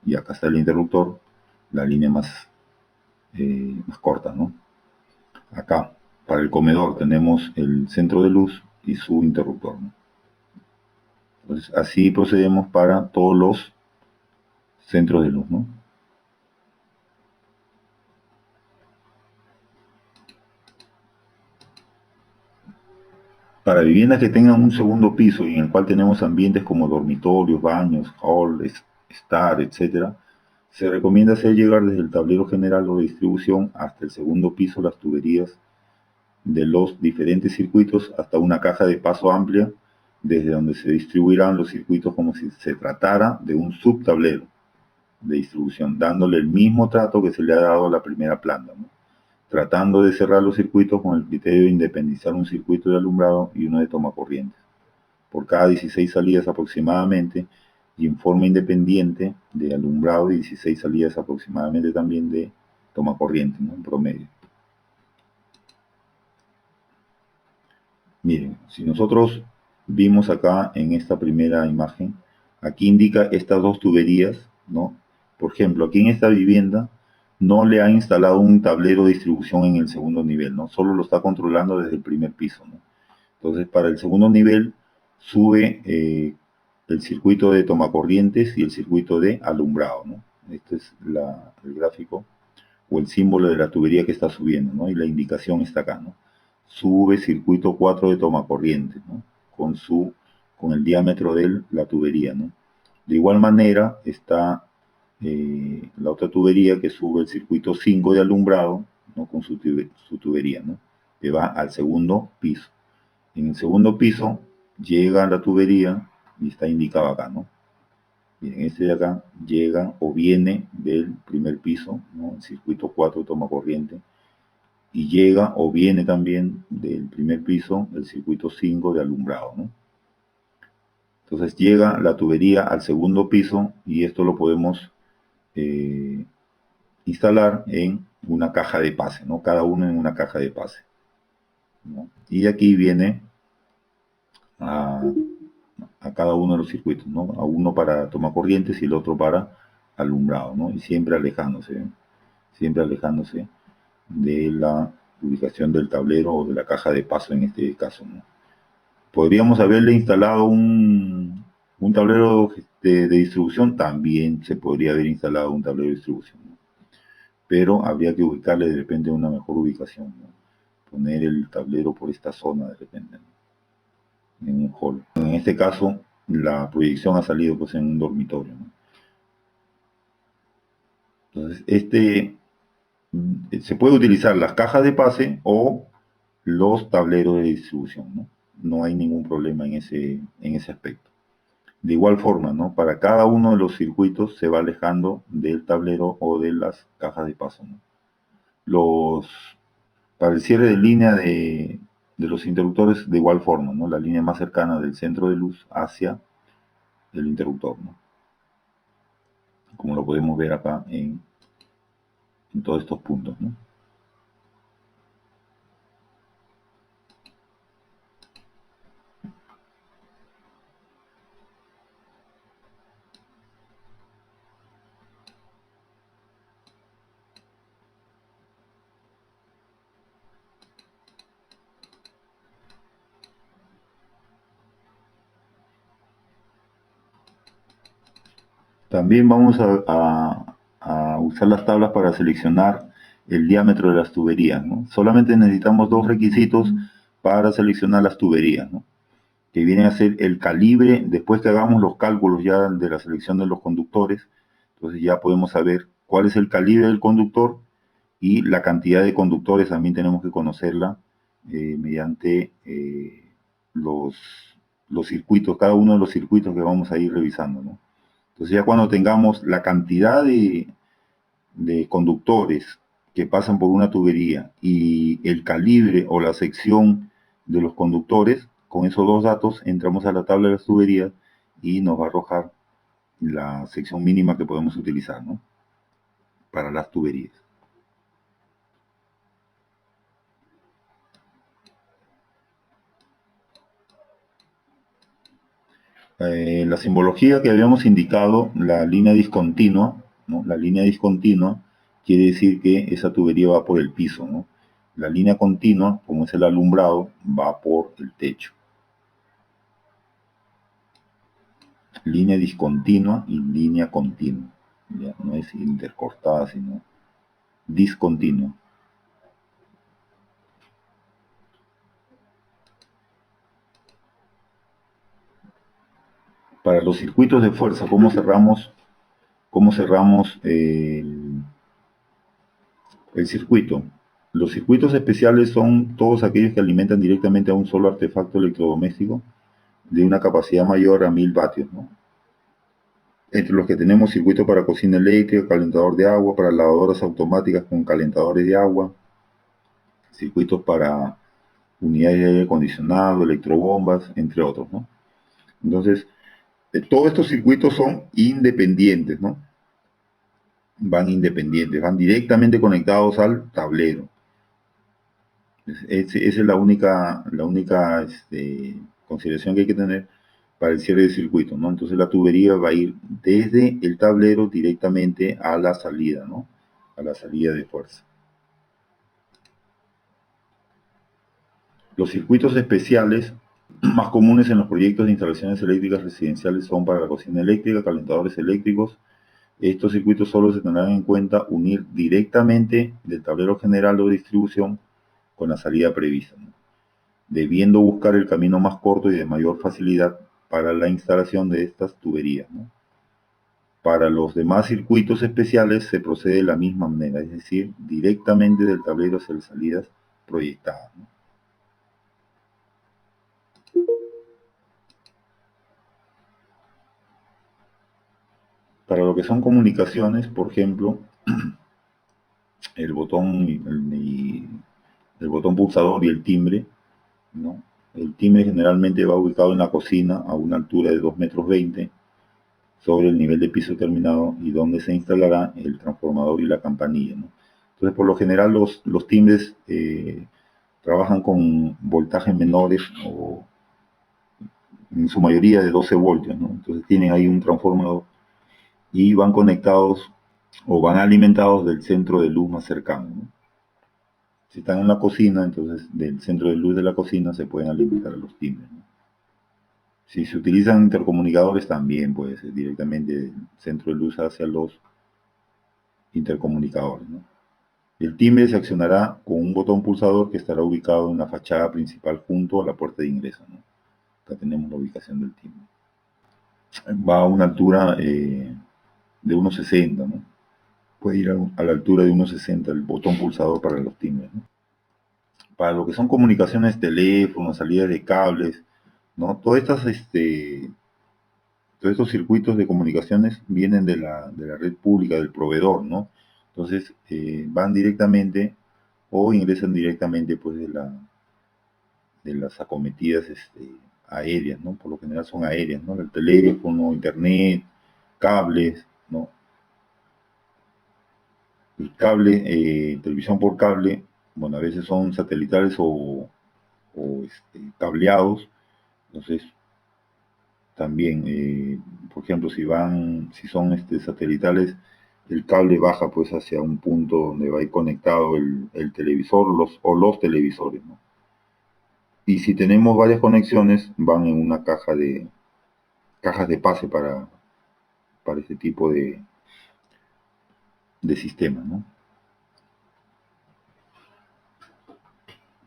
y acá está el interruptor, la línea más corta, ¿no? Acá, para el comedor, tenemos el centro de luz y su interruptor, ¿no? Entonces, así procedemos para todos los centros de luz, ¿no? Para viviendas que tengan un segundo piso y en el cual tenemos ambientes como dormitorios, baños, halls, estar, etc., se recomienda hacer llegar desde el tablero general o de distribución hasta el segundo piso las tuberías de los diferentes circuitos hasta una caja de paso amplia, desde donde se distribuirán los circuitos como si se tratara de un subtablero de distribución, dándole el mismo trato que se le ha dado a la primera planta, ¿no? Tratando de cerrar los circuitos con el criterio de independizar un circuito de alumbrado y uno de toma corrientes, por cada 16 salidas aproximadamente, y en forma independiente de alumbrado y 16 salidas aproximadamente también de toma corriente, ¿no? En promedio. Miren, si nosotros vimos acá en esta primera imagen, aquí indica estas dos tuberías, ¿no? Por ejemplo, aquí en esta vivienda no le ha instalado un tablero de distribución en el segundo nivel, ¿no? Solo lo está controlando desde el primer piso, ¿no? Entonces, para el segundo nivel sube el circuito de tomacorrientes y el circuito de alumbrado, ¿no? Este es el gráfico o el símbolo de la tubería que está subiendo, ¿no? Y la indicación está acá, ¿no? Sube circuito 4 de tomacorriente, ¿no? Con el diámetro de la tubería, ¿no? De igual manera está la otra tubería que sube el circuito 5 de alumbrado, ¿no? Con su tubería, ¿no? Que va al segundo piso. En el segundo piso llega la tubería y está indicado acá, ¿no? Miren, este de acá llega o viene del primer piso, ¿no? El circuito 4 toma corriente, y llega o viene también del primer piso el circuito 5 de alumbrado, ¿no? Entonces llega la tubería al segundo piso y esto lo podemos eh, instalar en una caja de pase, ¿no? Cada uno en una caja de pase, ¿no? Y de aquí viene a, a cada uno de los circuitos, ¿no? A uno para toma corrientes y el otro para alumbrado, ¿no? Y siempre alejándose, ¿eh? Siempre alejándose de la ubicación del tablero o de la caja de paso en este caso, ¿no? Podríamos haberle instalado un tablero de distribución, también se podría haber instalado un tablero de distribución, ¿no? Pero habría que ubicarle de repente una mejor ubicación, ¿no? Poner el tablero por esta zona de repente, ¿no? En un hall. En este caso, la proyección ha salido pues en un dormitorio, ¿no? Entonces, se puede utilizar las cajas de pase o los tableros de distribución, ¿no? No hay ningún problema en ese aspecto. De igual forma, ¿no? Para cada uno de los circuitos se va alejando del tablero o de las cajas de paso, ¿no? Para el cierre de línea de los interruptores, de igual forma, ¿no? La línea más cercana del centro de luz hacia el interruptor, ¿no? Como lo podemos ver acá en todos estos puntos, ¿no? También vamos a usar las tablas para seleccionar el diámetro de las tuberías, ¿no? Solamente necesitamos dos requisitos para seleccionar las tuberías, ¿no? Que vienen a ser el calibre, después que hagamos los cálculos ya de la selección de los conductores, entonces ya podemos saber cuál es el calibre del conductor y la cantidad de conductores también tenemos que conocerla mediante los, los circuitos, cada uno de los circuitos que vamos a ir revisando, ¿no? Entonces ya cuando tengamos la cantidad de conductores que pasan por una tubería y el calibre o la sección de los conductores, Con esos dos datos entramos a la tabla de las tuberías y nos va a arrojar la sección mínima que podemos utilizar, ¿no? Para las tuberías. La simbología que habíamos indicado, la línea discontinua, ¿no? La línea discontinua quiere decir que esa tubería va por el piso, ¿no? La línea continua, como es el alumbrado, va por el techo. Línea discontinua y línea continua. Ya, no es intercortada, sino discontinua. Para los circuitos de fuerza, cómo cerramos el circuito? Los circuitos especiales son todos aquellos que alimentan directamente a un solo artefacto electrodoméstico de una capacidad mayor a 1000 vatios, ¿no? Entre los que tenemos circuito para cocina eléctrica, calentador de agua, para lavadoras automáticas con calentadores de agua, circuitos para unidades de aire acondicionado, electrobombas, entre otros, ¿no? Entonces, todos estos circuitos son independientes, ¿no? Van independientes, van directamente conectados al tablero. Esa es la única consideración que hay que tener para el cierre de circuito, ¿no? Entonces la tubería va a ir desde el tablero directamente a la salida, ¿no? A la salida de fuerza. Los circuitos especiales más comunes en los proyectos de instalaciones eléctricas residenciales son para la cocina eléctrica, calentadores eléctricos. Estos circuitos solo se tendrán en cuenta unir directamente del tablero general de distribución con la salida prevista, ¿no? Debiendo buscar el camino más corto y de mayor facilidad para la instalación de estas tuberías, ¿no? Para los demás circuitos especiales se procede de la misma manera, es decir, directamente del tablero hacia las salidas proyectadas, ¿no? Para lo que son comunicaciones, por ejemplo, el botón, el botón pulsador y el timbre, ¿no? El timbre generalmente va ubicado en la cocina a una altura de 2,20 m sobre el nivel de piso terminado y donde se instalará el transformador y la campanilla, ¿no? Entonces, por lo general, los timbres trabajan con voltajes menores o en su mayoría de 12 voltios, ¿no? Entonces tienen ahí un transformador y van conectados o van alimentados del centro de luz más cercano, ¿no? Si están en la cocina, entonces del centro de luz de la cocina se pueden alimentar a los timbres, ¿no? Si se utilizan intercomunicadores también puede ser directamente del centro de luz hacia los intercomunicadores, ¿no? El timbre se accionará con un botón pulsador que estará ubicado en la fachada principal junto a la puerta de ingreso, ¿no? Acá tenemos la ubicación del timbre. Va a una altura de 1,60, ¿no? Puede ir a la altura de 1,60 el botón pulsador para los timbres, ¿no? Para lo que son comunicaciones, teléfonos, salidas de cables, ¿no? Todos estos circuitos de comunicaciones vienen de la red pública del proveedor, ¿no? Entonces van directamente o ingresan directamente pues de las acometidas aéreas, ¿no? Por lo general son aéreas, ¿no? El teléfono, internet, cables, ¿no? El cable, televisión por cable, bueno, a veces son satelitales o cableados, entonces también, por ejemplo, si son satelitales, el cable baja pues hacia un punto donde va a ir conectado el televisor o los televisores, ¿no? Y si tenemos varias conexiones, van en una cajas de pase para este tipo de sistemas, ¿no?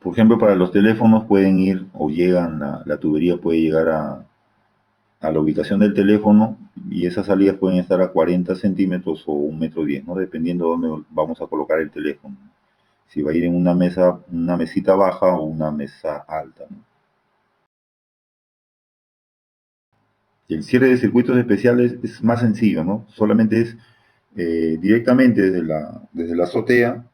Por ejemplo, para los teléfonos pueden ir o llegan, la tubería puede llegar a la ubicación del teléfono y esas salidas pueden estar a 40 centímetros o 1,10 m, ¿no? Dependiendo de dónde vamos a colocar el teléfono. Si va a ir en una mesita baja o una mesa alta, ¿no? Y el cierre de circuitos especiales es más sencillo, ¿no? Solamente es directamente desde la azotea,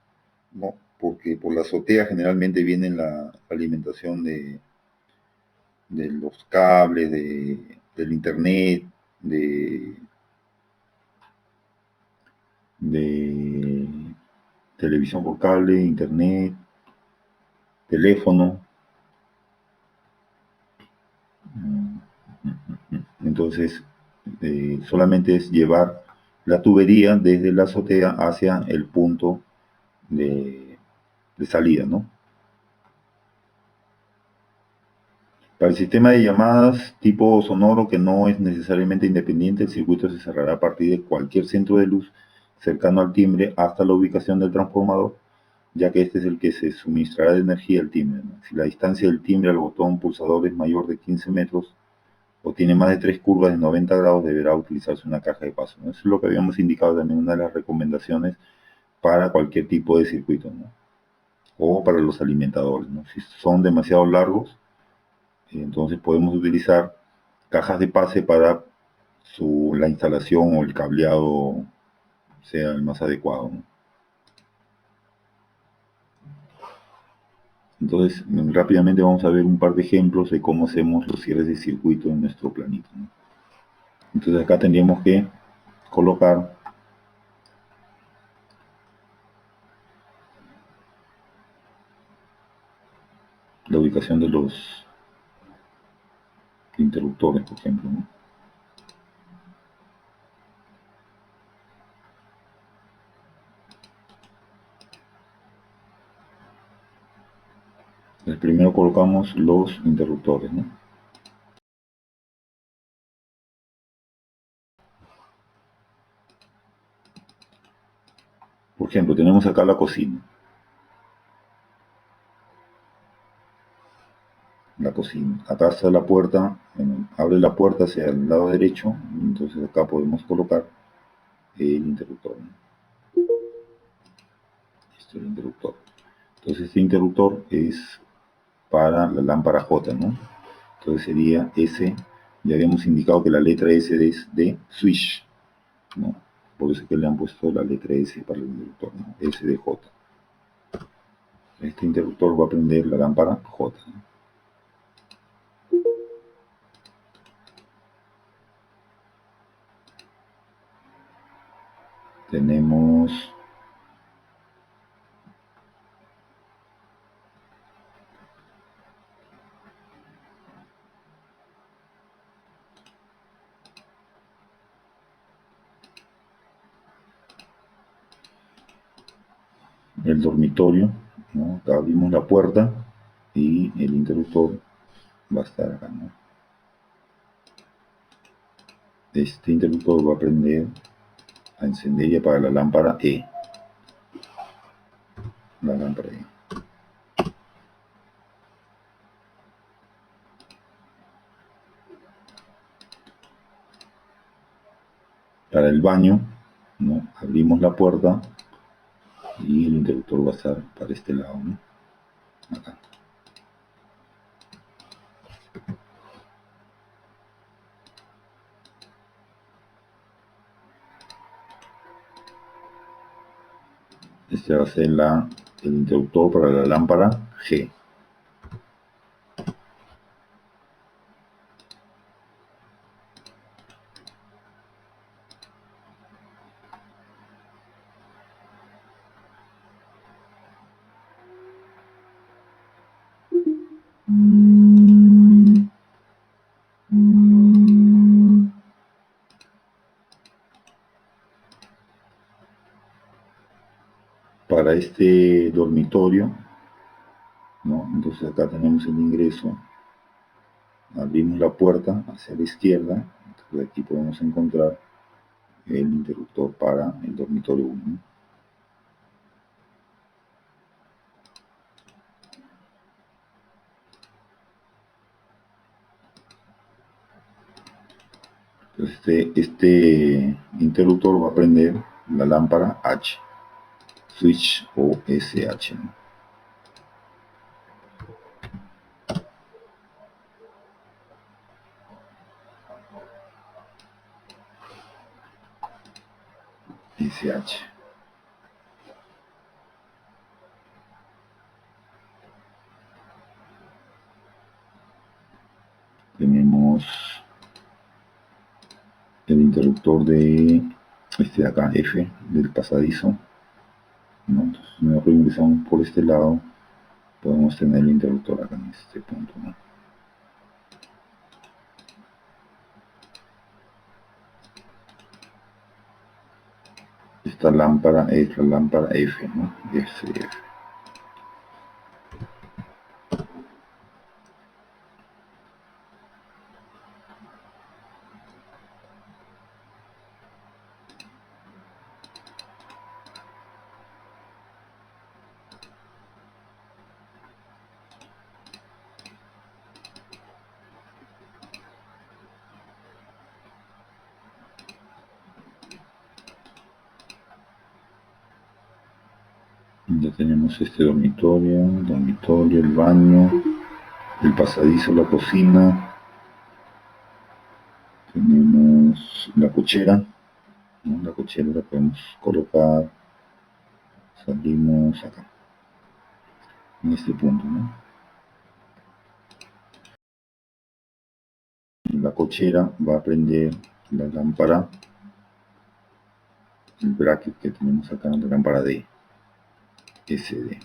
¿no? Porque por la azotea generalmente viene la alimentación de los cables, del internet, de televisión por cable, internet, teléfono. Entonces, solamente es llevar la tubería desde la azotea hacia el punto de salida, ¿no? Para el sistema de llamadas tipo sonoro que no es necesariamente independiente, el circuito se cerrará a partir de cualquier centro de luz cercano al timbre hasta la ubicación del transformador, ya que este es el que se suministrará de energía al timbre, ¿no? Si la distancia del timbre al botón pulsador es mayor de 15 metros o tiene más de 3 curvas de 90 grados, deberá utilizarse una caja de paso, ¿no? Eso es lo que habíamos indicado también, una de las recomendaciones para cualquier tipo de circuito, ¿no? O para los alimentadores, ¿no? Si son demasiado largos, entonces podemos utilizar cajas de pase para la instalación o el cableado sea el más adecuado, ¿no? Entonces, rápidamente vamos a ver un par de ejemplos de cómo hacemos los cierres de circuito en nuestro planito, ¿no? Entonces acá tendríamos que colocar la ubicación de los interruptores, por ejemplo, ¿no? Entonces, primero colocamos los interruptores, ¿no? Por ejemplo, tenemos acá la cocina. La cocina. Acá está la puerta, abre la puerta hacia el lado derecho, entonces acá podemos colocar el interruptor, ¿no? Este es el interruptor. Entonces este interruptor es para la lámpara J, ¿no? Entonces sería S, ya habíamos indicado que la letra S es de switch, ¿no? Por eso es que le han puesto la letra S para el interruptor, ¿no? S de J. Este interruptor va a prender la lámpara J, ¿no? Tenemos el dormitorio, ¿no? Acá abrimos la puerta y el interruptor va a estar acá, ¿no? Este interruptor va a prender, a encender y apagar la lámpara E. La lámpara E. Para el baño, ¿no? Abrimos la puerta y el interruptor va a estar para este lado, ¿no? Acá. Este va a ser el interruptor para la lámpara G. Para este dormitorio, ¿no? Entonces acá tenemos el ingreso, abrimos la puerta hacia la izquierda, entonces aquí podemos encontrar el interruptor para el dormitorio 1. Entonces este interruptor va a prender la lámpara H, switch o SH, ¿no? SH. Tenemos el interruptor de este de acá, F, del pasadizo, ¿no? Entonces, si nosotros ingresamos por este lado, podemos tener el interruptor acá en este punto, ¿no? Esta lámpara es la lámpara F, ¿no? F. Ya tenemos este dormitorio, el baño, el pasadizo, la cocina. Tenemos la cochera, ¿no? La cochera la podemos colocar, salimos acá, en este punto, ¿no? La cochera va a prender la lámpara, el bracket que tenemos acá, la lámpara D, SD.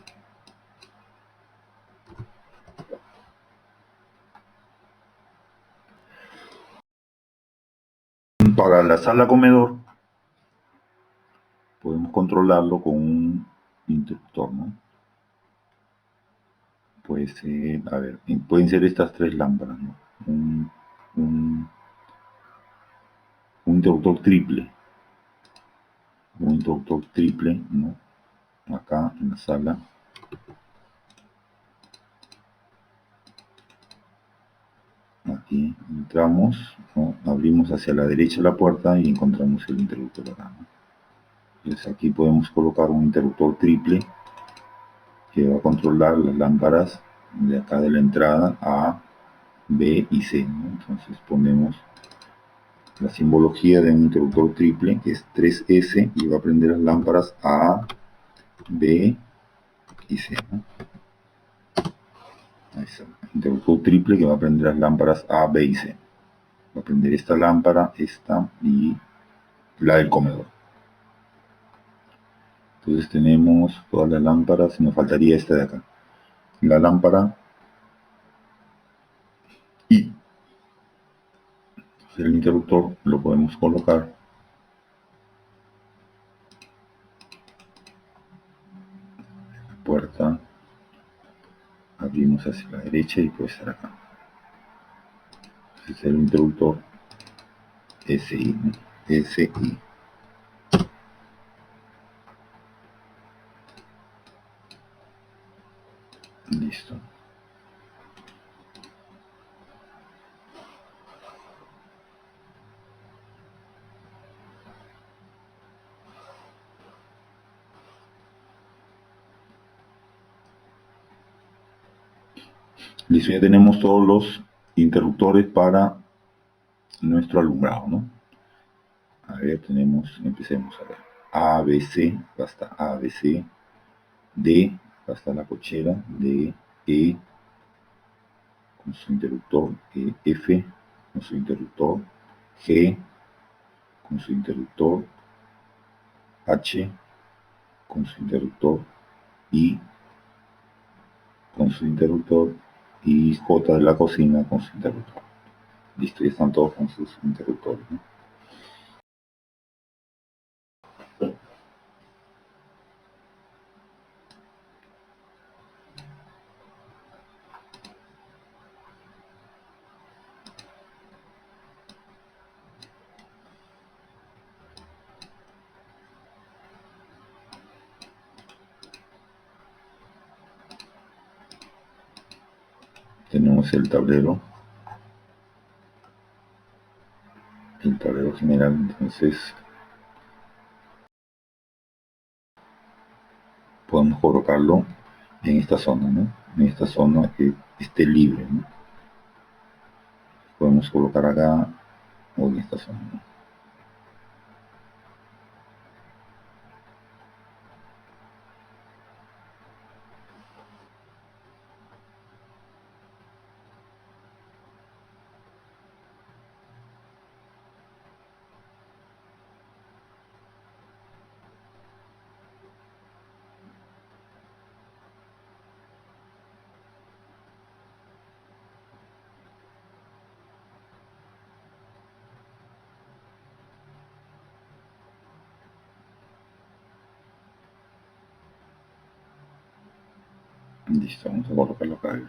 Para la sala comedor, podemos controlarlo con un interruptor, ¿no? Puede ser, a ver, pueden ser estas tres lámparas, ¿no? Un, un interruptor triple, ¿no? Acá en la sala. Aquí entramos, ¿no? Abrimos hacia la derecha la puerta y encontramos el interruptor acá, ¿no? Entonces aquí podemos colocar un interruptor triple que va a controlar las lámparas de acá de la entrada A, B y C, ¿no? Entonces ponemos la simbología de un interruptor triple, que es 3S, y va a prender las lámparas A, B y C, ¿no? Ahí está. Interruptor triple que va a prender las lámparas A, B y C. Va a prender esta lámpara, esta y la del comedor. Entonces tenemos todas las lámparas, nos faltaría esta de acá. La lámpara I. El interruptor lo podemos colocar en la puerta, abrimos hacia la derecha y puede estar acá. Este es el interruptor SI, ¿no? SI. Listo. Listo, ya tenemos todos los interruptores para nuestro alumbrado, ¿no? A ver, empecemos a ver. A, B, C, basta A, B, C. D, basta la cochera. D, E, con su interruptor. F, con su interruptor. G, con su interruptor. H, con su interruptor. I, con su interruptor. Y J de la cocina con su interruptor. Listo, ya están todos con sus interruptores, ¿no? Tenemos el tablero general. Entonces podemos colocarlo en esta zona, ¿no? En esta zona que esté libre, ¿no? Podemos colocar acá o en esta zona, ¿no? Listo, vamos a colocarlo acá.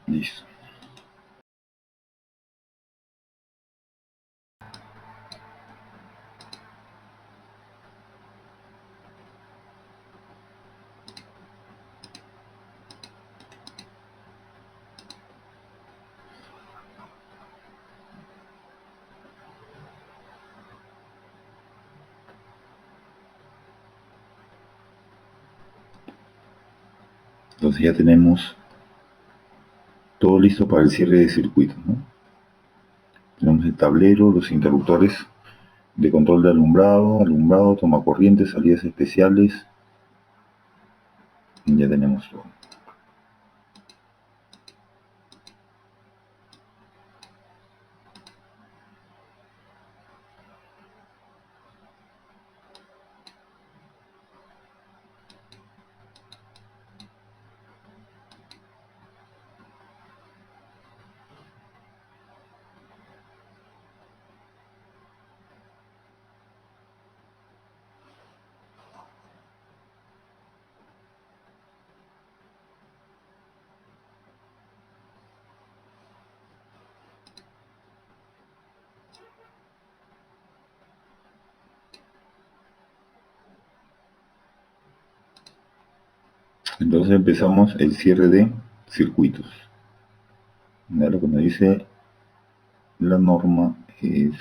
Listo. Entonces ya tenemos todo listo para el cierre de circuitos, ¿no? Tenemos el tablero, los interruptores de control de alumbrado, tomacorrientes, salidas especiales. Y ya tenemos todo. Entonces empezamos el cierre de circuitos. Lo que nos dice la norma es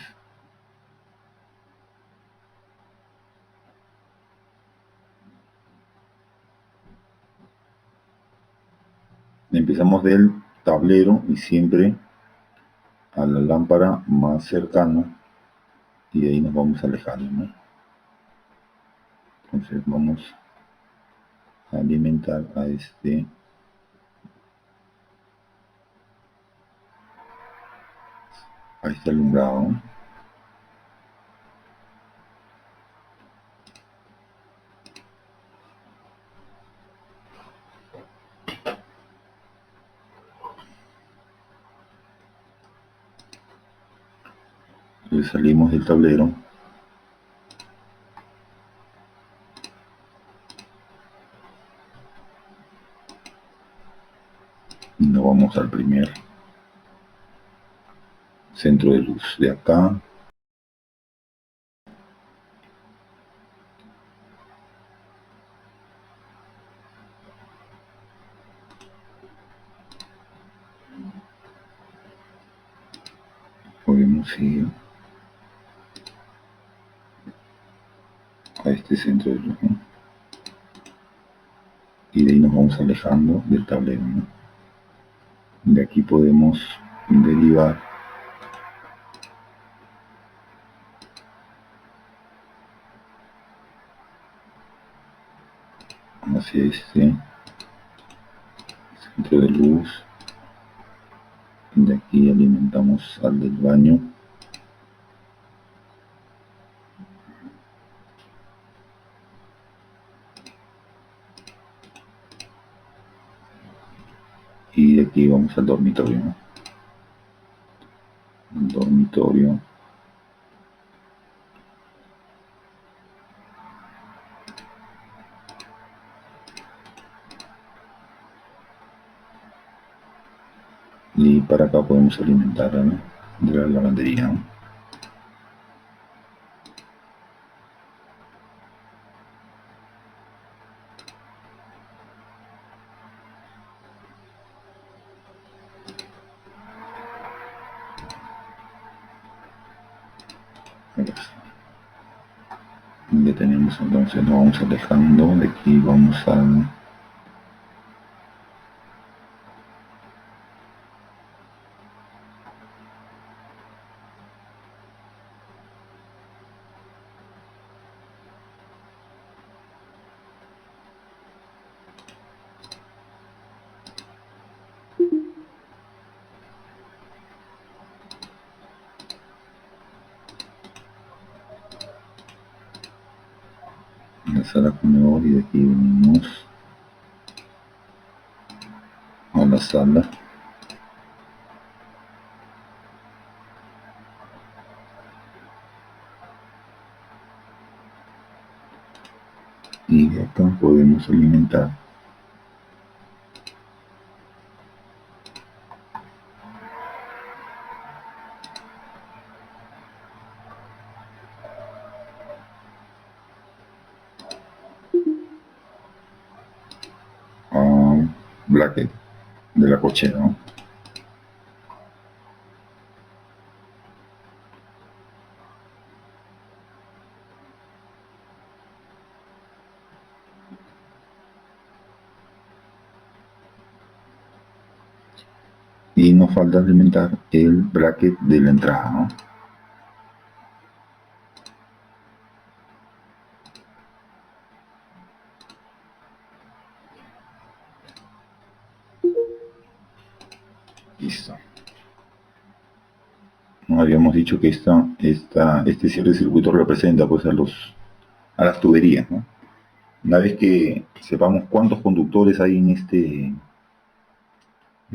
empezamos del tablero y siempre a la lámpara más cercana y de ahí nos vamos alejando, ¿no? Entonces vamos a alimentar a este alumbrado, ¿no? Entonces salimos del tablero y nos vamos al primer centro de luz de acá. Podemos ir a este centro de luz, ¿no? Y de ahí nos vamos alejando del tablero, ¿no? De aquí podemos derivar hacia este centro de luz. De aquí alimentamos al del baño. Y de aquí vamos al dormitorio, ¿no? El dormitorio. Y para acá podemos alimentar, ¿no?, de la lavandería, ¿no? Ya tenemos, entonces nos vamos alejando de aquí, vamos a la sala comedor y de aquí venimos a la sala. y de acá podemos alimentar a bracket de la cochera, ¿no? Y nos falta alimentar el bracket de la entrada, ¿no? Listo. No habíamos dicho que este cierre de circuito representa pues a las tuberías, ¿no? Una vez que sepamos cuántos conductores hay en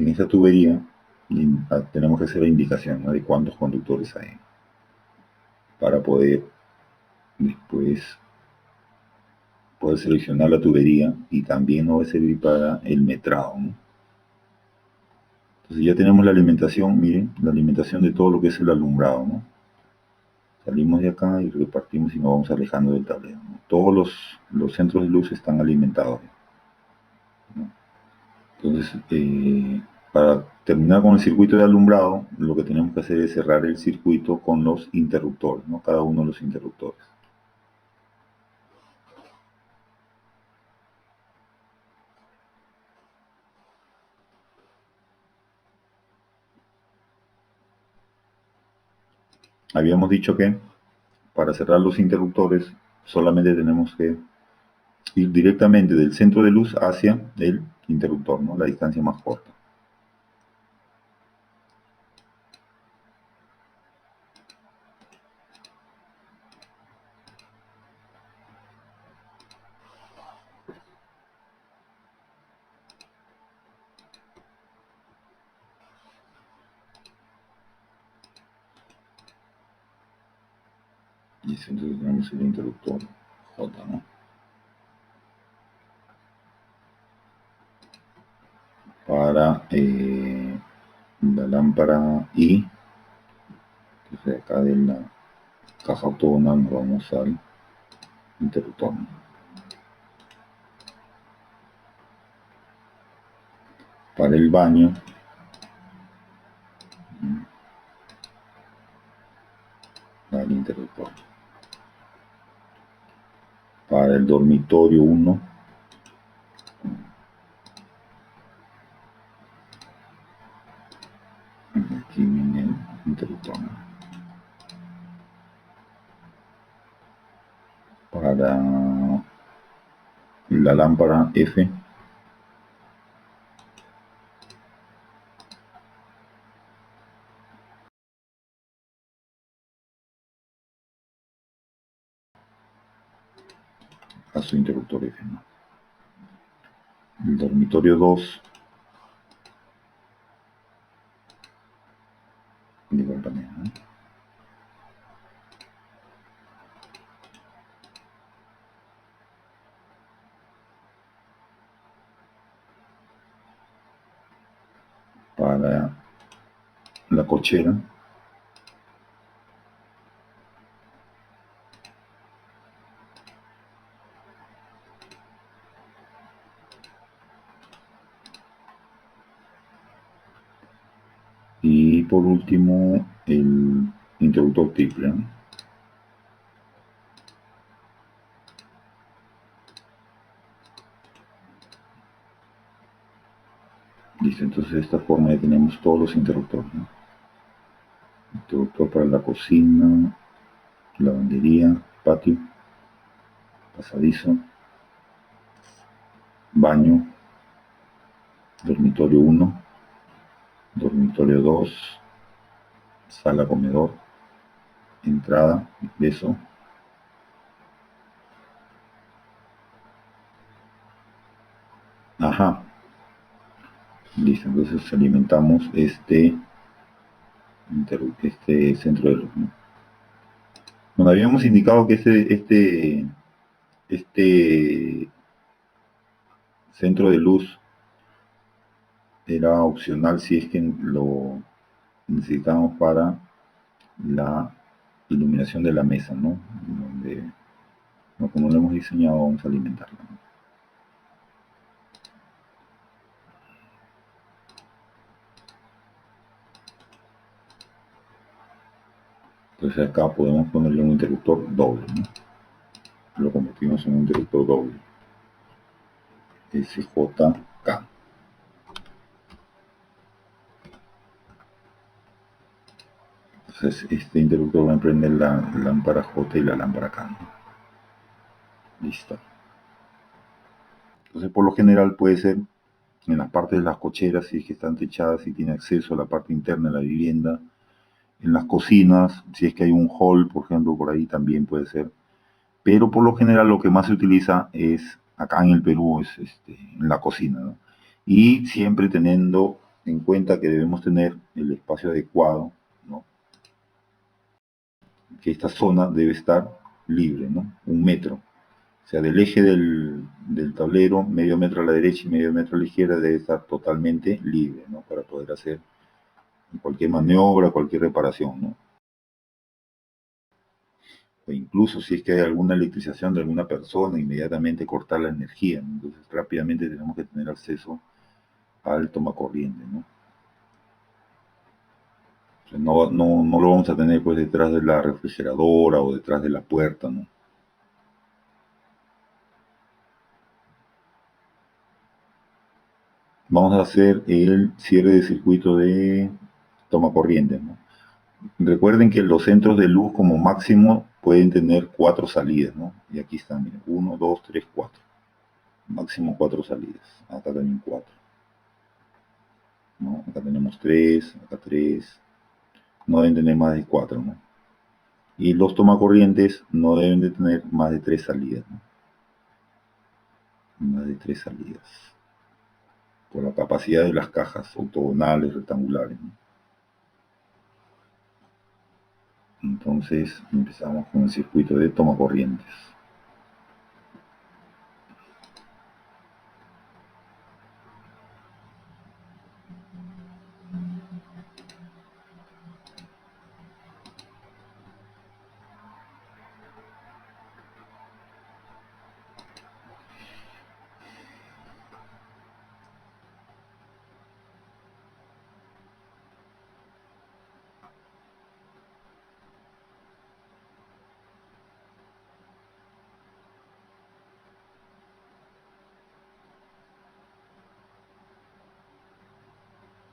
esta tubería, tenemos que hacer la indicación, ¿no?, de cuántos conductores hay para poder después poder seleccionar la tubería, y también nos va a servir para el metrado, ¿no? Entonces ya tenemos la alimentación, miren, la alimentación de todo lo que es el alumbrado, ¿no? Salimos de acá y repartimos y nos vamos alejando del tablero, ¿no? Todos los centros de luz están alimentados, ¿no? Entonces, para terminar con el circuito de alumbrado, lo que tenemos que hacer es cerrar el circuito con los interruptores, ¿no? Cada uno de los interruptores. Habíamos dicho que para cerrar los interruptores solamente tenemos que ir directamente del centro de luz hacia el interruptor, ¿no? La distancia más corta. Y entonces tenemos el interruptor J, ¿no? Para la lámpara I, entonces acá de la caja octogonal nos vamos al interruptor, ¿no? Para el baño, al interruptor. Para el dormitorio 1, aquí viene el interruptor, ¿no? Para la lámpara F, a su interruptor F, ¿no? El dormitorio 2, de igual manera, ¿no? Para la cochera, y por último el interruptor triple, ¿no? Listo, entonces de esta forma ya tenemos todos los interruptores, ¿no? Interruptor para la cocina, lavandería, patio, pasadizo, baño, dormitorio 1, dormitorio 2, sala comedor, entrada, beso, ajá, listo, entonces alimentamos este centro de luz, ¿no? Bueno, habíamos indicado que Este centro de luz era opcional si es que lo necesitamos para la iluminación de la mesa, ¿no? Donde, no, como lo hemos diseñado, vamos a alimentarla, ¿no? Entonces acá podemos ponerle un interruptor doble, ¿no? Lo convertimos en un interruptor doble. SJK. Entonces este interruptor va a prender la lámpara J y la lámpara K, ¿no? Listo. Entonces por lo general puede ser en las partes de las cocheras, si es que están techadas, si tiene acceso a la parte interna de la vivienda, en las cocinas, si es que hay un hall, por ejemplo, por ahí también puede ser. Pero por lo general lo que más se utiliza es, acá en el Perú, es en la cocina, ¿no? Y siempre teniendo en cuenta que debemos tener el espacio adecuado, ¿no? Que esta zona debe estar libre, ¿no? 1 metro. O sea, del eje del tablero, medio metro a la derecha y medio metro a la izquierda debe estar totalmente libre, ¿no? Para poder hacer cualquier maniobra, cualquier reparación, ¿no? O incluso si es que hay alguna electrización de alguna persona, inmediatamente cortar la energía, ¿no? Entonces rápidamente tenemos que tener acceso al tomacorriente, ¿no? O sea, no lo vamos a tener pues detrás de la refrigeradora o detrás de la puerta, ¿no? Vamos a hacer el cierre de circuito de tomacorriente, ¿no? Recuerden que los centros de luz como máximo pueden tener 4 salidas, ¿no? Y aquí están, miren, 1, 2, 3, 4. Máximo 4 salidas. Acá también 4, ¿no? Acá tenemos 3, acá 3. No deben tener más de 4, ¿no? Y los tomacorrientes no deben de tener más de 3 salidas, ¿no? Más de 3 salidas. Por la capacidad de las cajas octogonales, rectangulares, ¿no? Entonces empezamos con el circuito de tomacorrientes.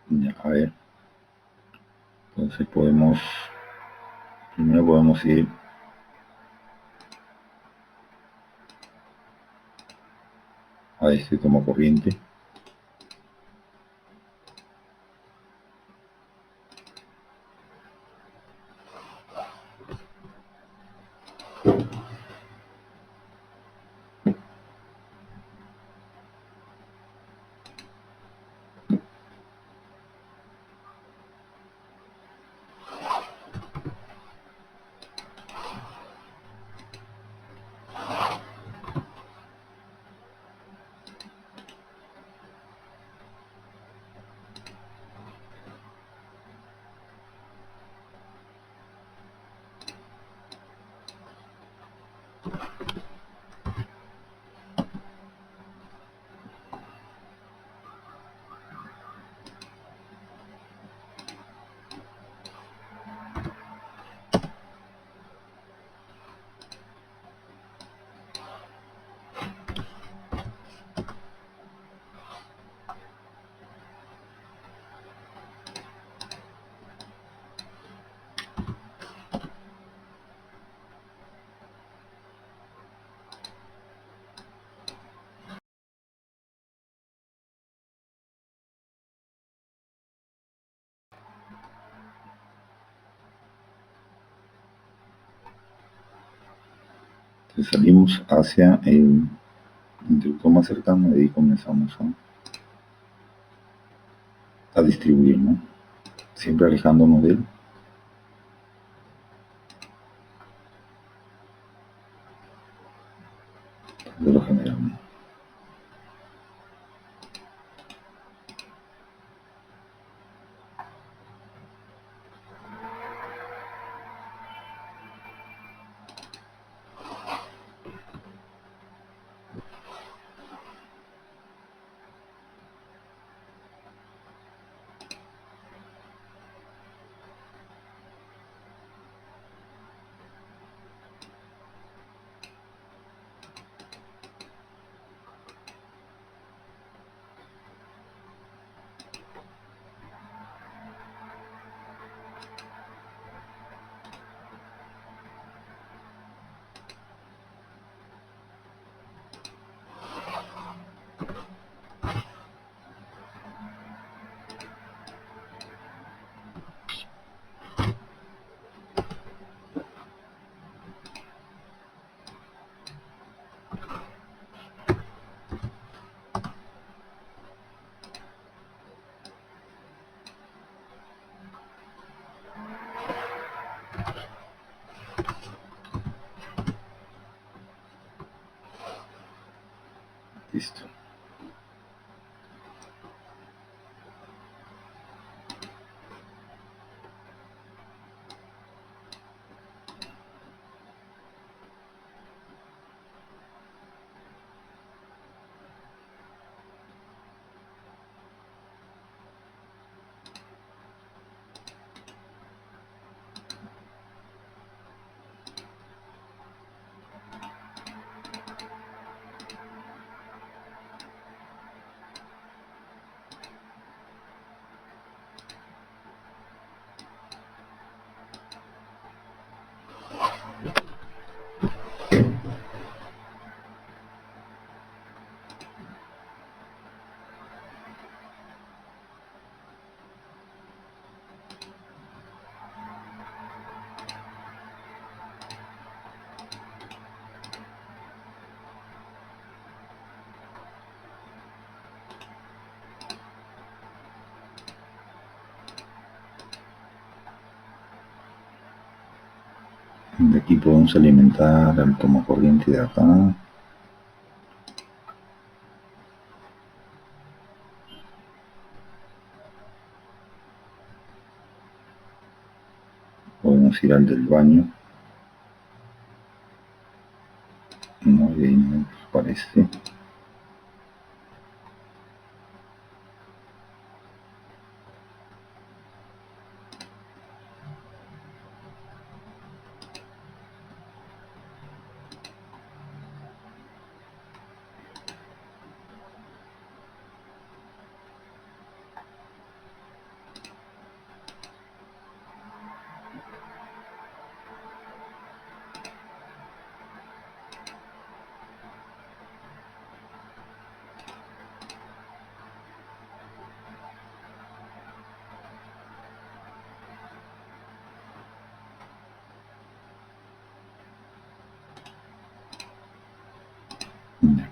Ya, a ver. Entonces primero podemos ir a este tomacorriente. Entonces salimos hacia el interruptor más cercano y ahí comenzamos a distribuir, ¿no? Siempre alejándonos de él. de lo general. Listo. De aquí podemos alimentar al tomacorriente de acá. Podemos ir al del baño. Muy bien, me parece.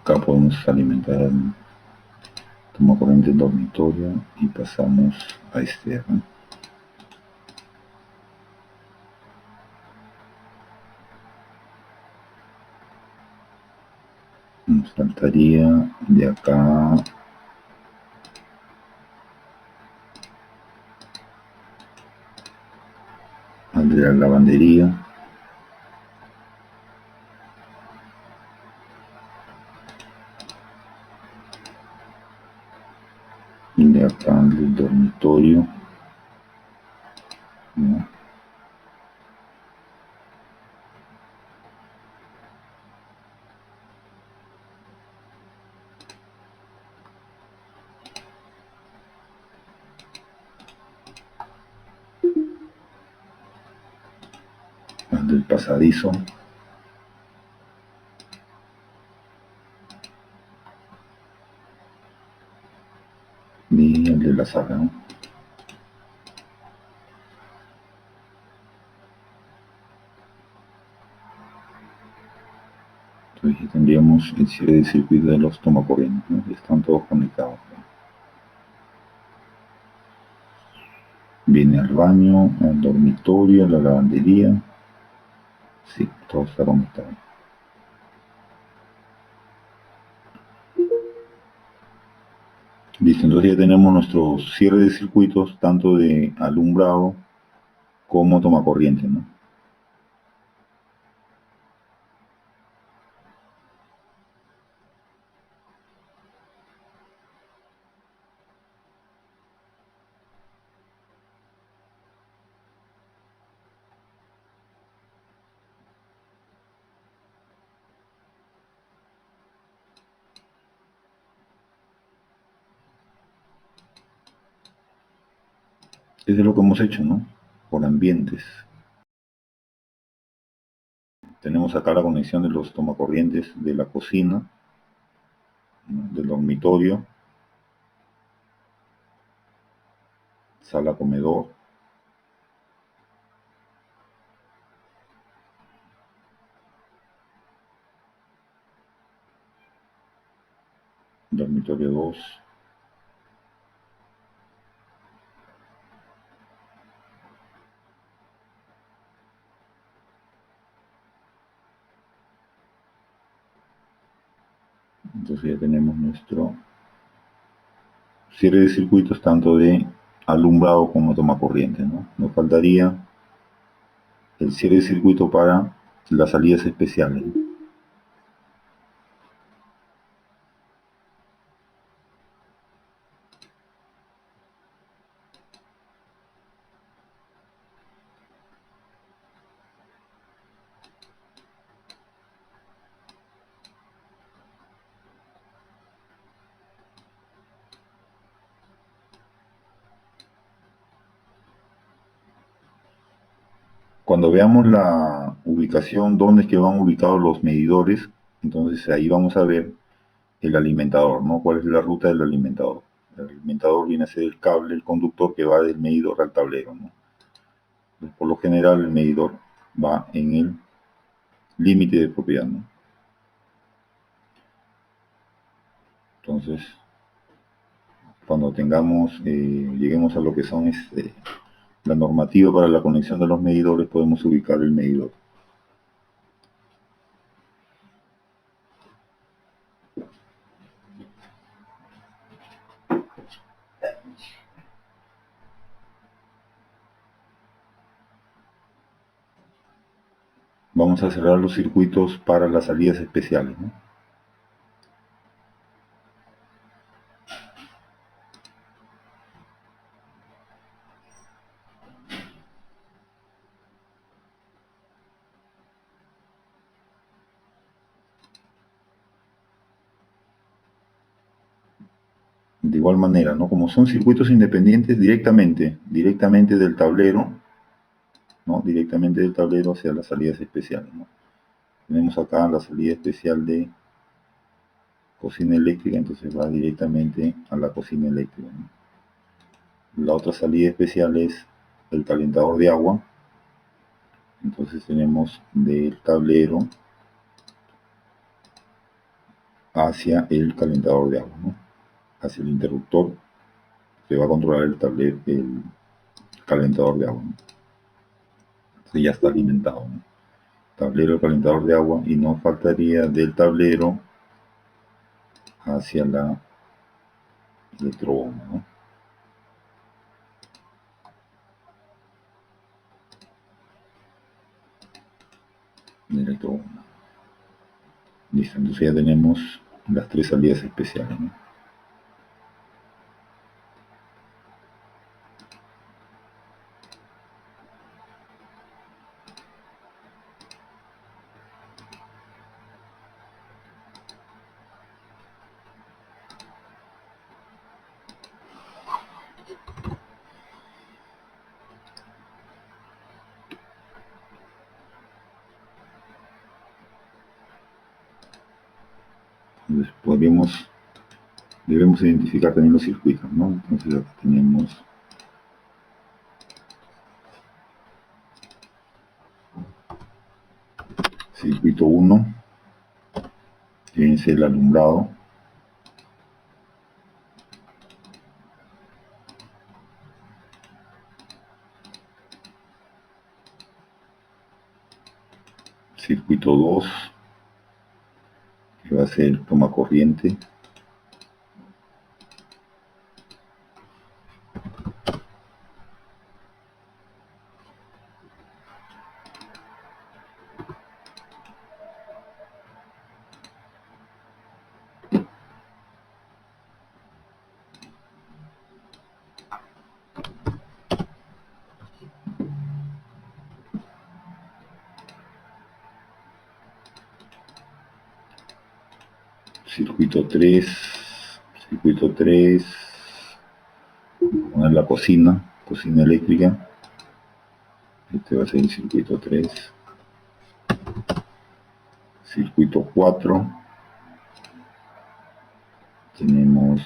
Acá podemos alimentar al tomacorriente dormitorio y pasamos a este de acá. Saltaría de acá al de la lavandería. Y de acá al del dormitorio. ¿No? Al del pasadizo. Y el de la sala, ¿no? Entonces aquí tendríamos el cierre de circuito de los tomacorrientes, ¿no? Están todos conectados. Viene al baño, al dormitorio, a la lavandería. Sí, todo está conectado. Listo, entonces ya tenemos nuestro cierre de circuitos, tanto de alumbrado como tomacorriente, ¿no? Eso es lo que hemos hecho, ¿no? Por ambientes. Tenemos acá la conexión de los tomacorrientes de la cocina, ¿no? Del dormitorio, sala comedor, dormitorio 2. Entonces ya tenemos nuestro cierre de circuitos tanto de alumbrado como tomacorriente, ¿no? Nos faltaría el cierre de circuito para las salidas especiales, ¿no? Cuando veamos la ubicación, dónde es que van ubicados los medidores, entonces ahí vamos a ver el alimentador, ¿no? ¿Cuál es la ruta del alimentador? El alimentador viene a ser el cable, el conductor que va del medidor al tablero, ¿no? Entonces, por lo general el medidor va en el límite de propiedad, ¿no? Entonces, cuando lleguemos a lo que son la normativa para la conexión de los medidores, podemos ubicar el medidor. Vamos a cerrar los circuitos para las salidas especiales, ¿no? De igual manera, ¿no? Como son circuitos independientes, directamente del tablero, ¿no? Directamente del tablero hacia las salidas especiales, ¿no? Tenemos acá la salida especial de cocina eléctrica, entonces va directamente a la cocina eléctrica, ¿no? La otra salida especial es el calentador de agua, entonces tenemos del tablero hacia el calentador de agua, ¿no? Hacia el interruptor que va a controlar el tablero, el calentador de agua, ¿no? Entonces ya está alimentado, ¿no? Tablero, calentador de agua, y nos faltaría del tablero hacia la electrobomba, ¿no? La electrobomba. Listo, entonces ya tenemos las tres salidas especiales, ¿no? Entonces debemos identificar también los circuitos, ¿no? Entonces acá tenemos circuito 1, que es el alumbrado. Circuito 2, que va a ser toma corriente. circuito 3, circuito 3, poner la cocina eléctrica. Este va a ser el circuito 3, circuito 4, tenemos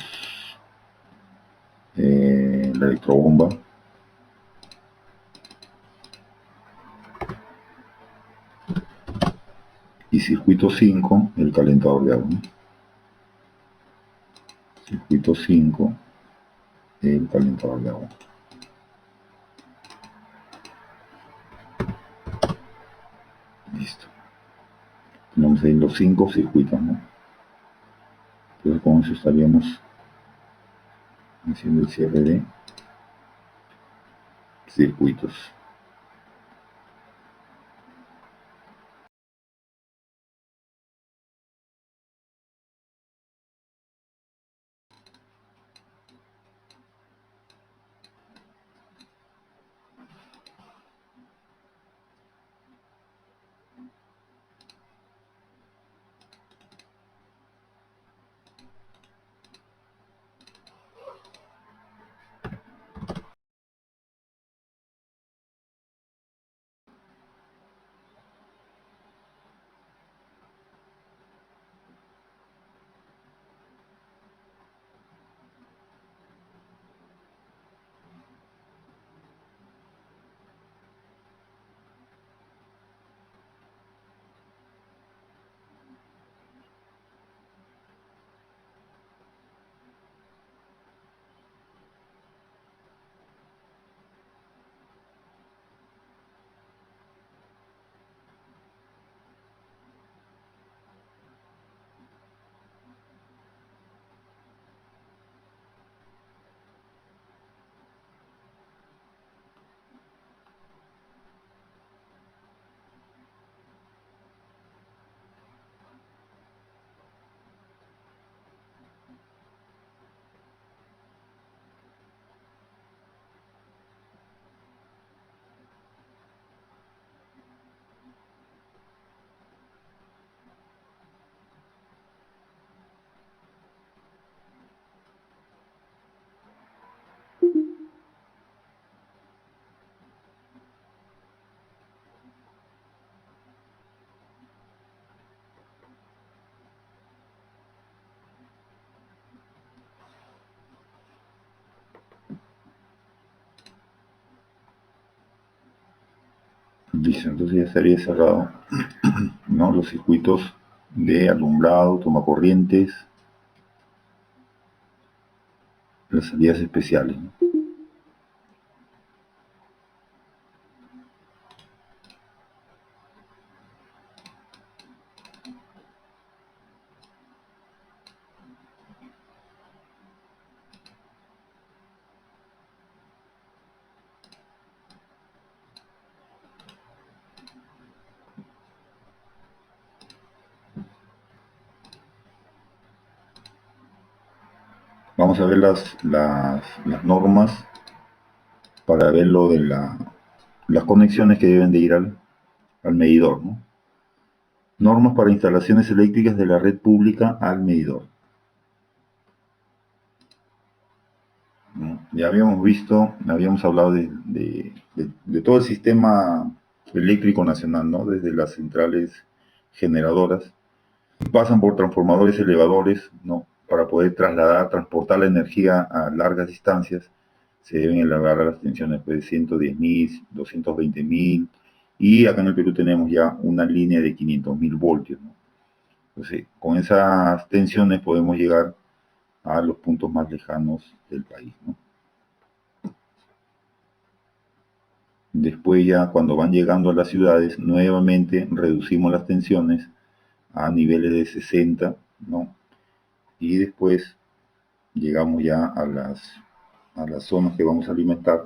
la electrobomba, y circuito 5, el calentador de agua, ¿no? Circuito 5, el calentador de agua. Listo. Tenemos ahí los 5 circuitos, ¿no? Entonces con eso estaríamos haciendo el cierre de circuitos. Listo, entonces ya estaría cerrado, ¿no? Los circuitos de alumbrado, tomacorrientes, las salidas especiales, ¿no? Vamos a ver las normas para ver lo de las conexiones que deben de ir al medidor, ¿no? Normas para instalaciones eléctricas de la red pública al medidor, ¿no? Ya habíamos hablado de todo el sistema eléctrico nacional, ¿no? Desde las centrales generadoras, pasan por transformadores elevadores, ¿no? Para poder transportar la energía a largas distancias, se deben elevar a las tensiones de 110.000, 220.000, y acá en el Perú tenemos ya una línea de 500.000 voltios, ¿no? Entonces, con esas tensiones podemos llegar a los puntos más lejanos del país, ¿no? Después ya cuando van llegando a las ciudades, nuevamente reducimos las tensiones a niveles de 60, ¿no? Y después llegamos ya a las zonas que vamos a alimentar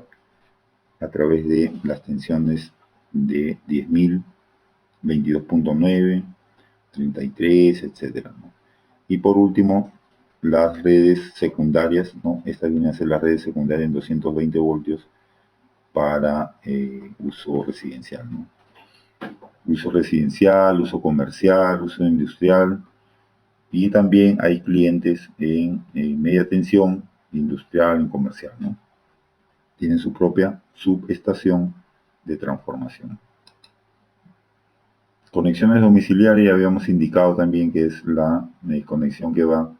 a través de las tensiones de 10.000, 22.9, 33, etcétera, ¿no? Y por último, las redes secundarias, ¿no? Esta viene a ser la red secundaria en 220 voltios para uso residencial, ¿no? Uso residencial, uso comercial, uso industrial, Y también hay clientes en media tensión, industrial y comercial, ¿no? Tienen su propia subestación de transformación. Conexiones domiciliarias, habíamos indicado también que es la conexión que va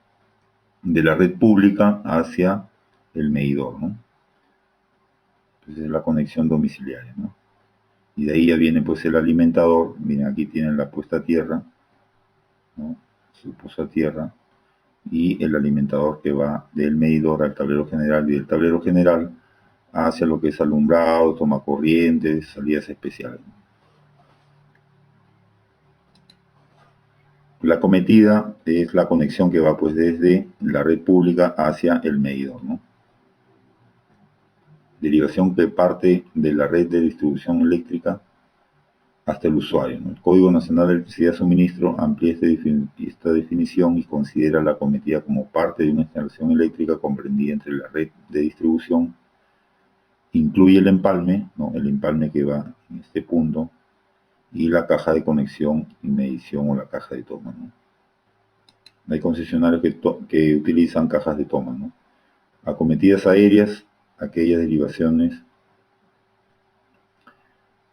de la red pública hacia el medidor, ¿no? Entonces es la conexión domiciliaria, ¿no? Y de ahí ya viene pues el alimentador. Miren, aquí tienen la puesta a tierra, ¿no? Su puesta a tierra, y el alimentador que va del medidor al tablero general, y del tablero general hacia lo que es alumbrado, toma corrientes, salidas especiales. La cometida es la conexión que va pues desde la red pública hacia el medidor, ¿no? Derivación que parte de la red de distribución eléctrica hasta el usuario, ¿no? El Código Nacional de Electricidad de Suministro amplía esta definición y considera la cometida como parte de una instalación eléctrica comprendida entre la red de distribución. Incluye el empalme, ¿no? El empalme que va en este punto, y la caja de conexión y medición o la caja de toma, ¿no? Hay concesionarios que utilizan cajas de toma, ¿no? Acometidas aéreas, aquellas derivaciones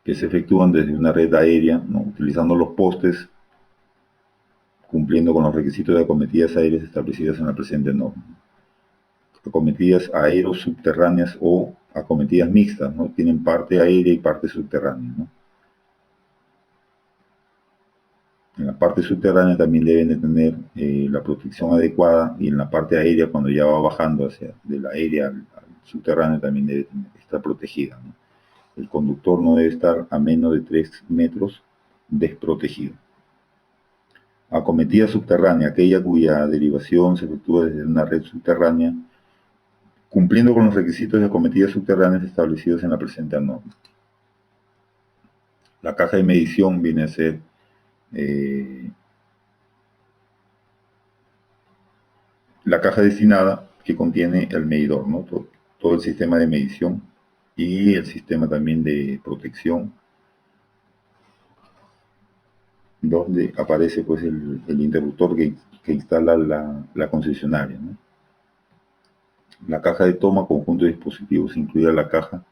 que se efectúan desde una red aérea, ¿no? Utilizando los postes, cumpliendo con los requisitos de acometidas aéreas establecidas en la presente norma. Acometidas aerosubterráneas o acometidas mixtas, ¿no? Tienen parte aérea y parte subterránea, ¿no? En la parte subterránea también deben de tener la protección adecuada, y en la parte aérea, cuando ya va bajando de la aérea al subterráneo, también debe estar protegida, ¿no? El conductor no debe estar a menos de 3 metros desprotegido. Acometida subterránea, aquella cuya derivación se efectúa desde una red subterránea, cumpliendo con los requisitos de acometidas subterráneas establecidos en la presente norma. La caja de medición viene a ser la caja destinada que contiene el medidor, ¿no? Todo el sistema de medición y el sistema también de protección, donde aparece pues el interruptor que instala la concesionaria, ¿no? La caja de toma, conjunto de dispositivos, incluida la caja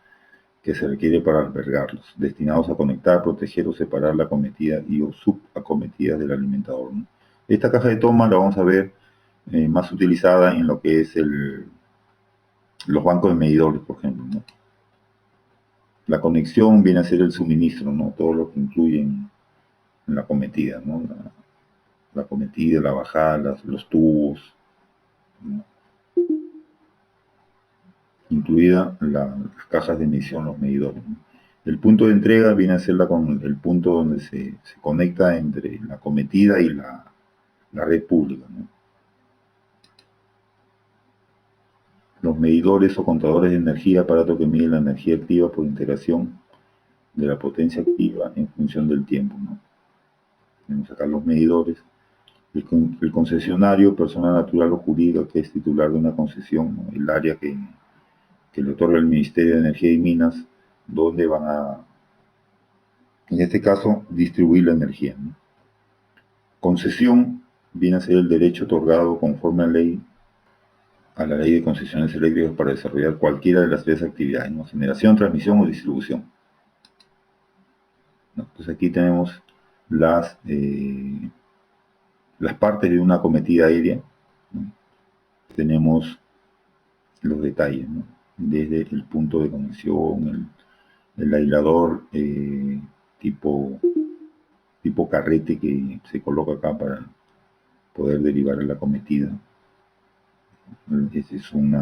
que se requiere para albergarlos, destinados a conectar, proteger o separar la acometida y o subacometida del alimentador, ¿no? Esta caja de toma la vamos a ver más utilizada en lo que es los bancos de medidores, por ejemplo, ¿no? La conexión viene a ser el suministro, ¿no? Todo lo que incluye en la acometida, ¿no? La acometida, la bajada, los tubos, ¿no? Incluida las cajas de medición, los medidores, ¿no? El punto de entrega viene a ser el punto donde se conecta entre la acometida y la red pública, ¿no? Los medidores o contadores de energía, aparato que mide la energía activa por integración de la potencia activa en función del tiempo, ¿no? Tenemos acá los medidores. El concesionario, persona natural o jurídica que es titular de una concesión, ¿no? El área que le otorga el Ministerio de Energía y Minas, donde van a, en este caso, distribuir la energía, ¿no? Concesión viene a ser el derecho otorgado conforme a la ley de concesiones eléctricas para desarrollar cualquiera de las tres actividades, ¿no? Generación, transmisión o distribución, ¿no? Entonces aquí tenemos las partes de una acometida aérea, ¿no? Tenemos los detalles, ¿no? Desde el punto de conexión, el aislador tipo carrete que se coloca acá para poder derivar la acometida. Ese es un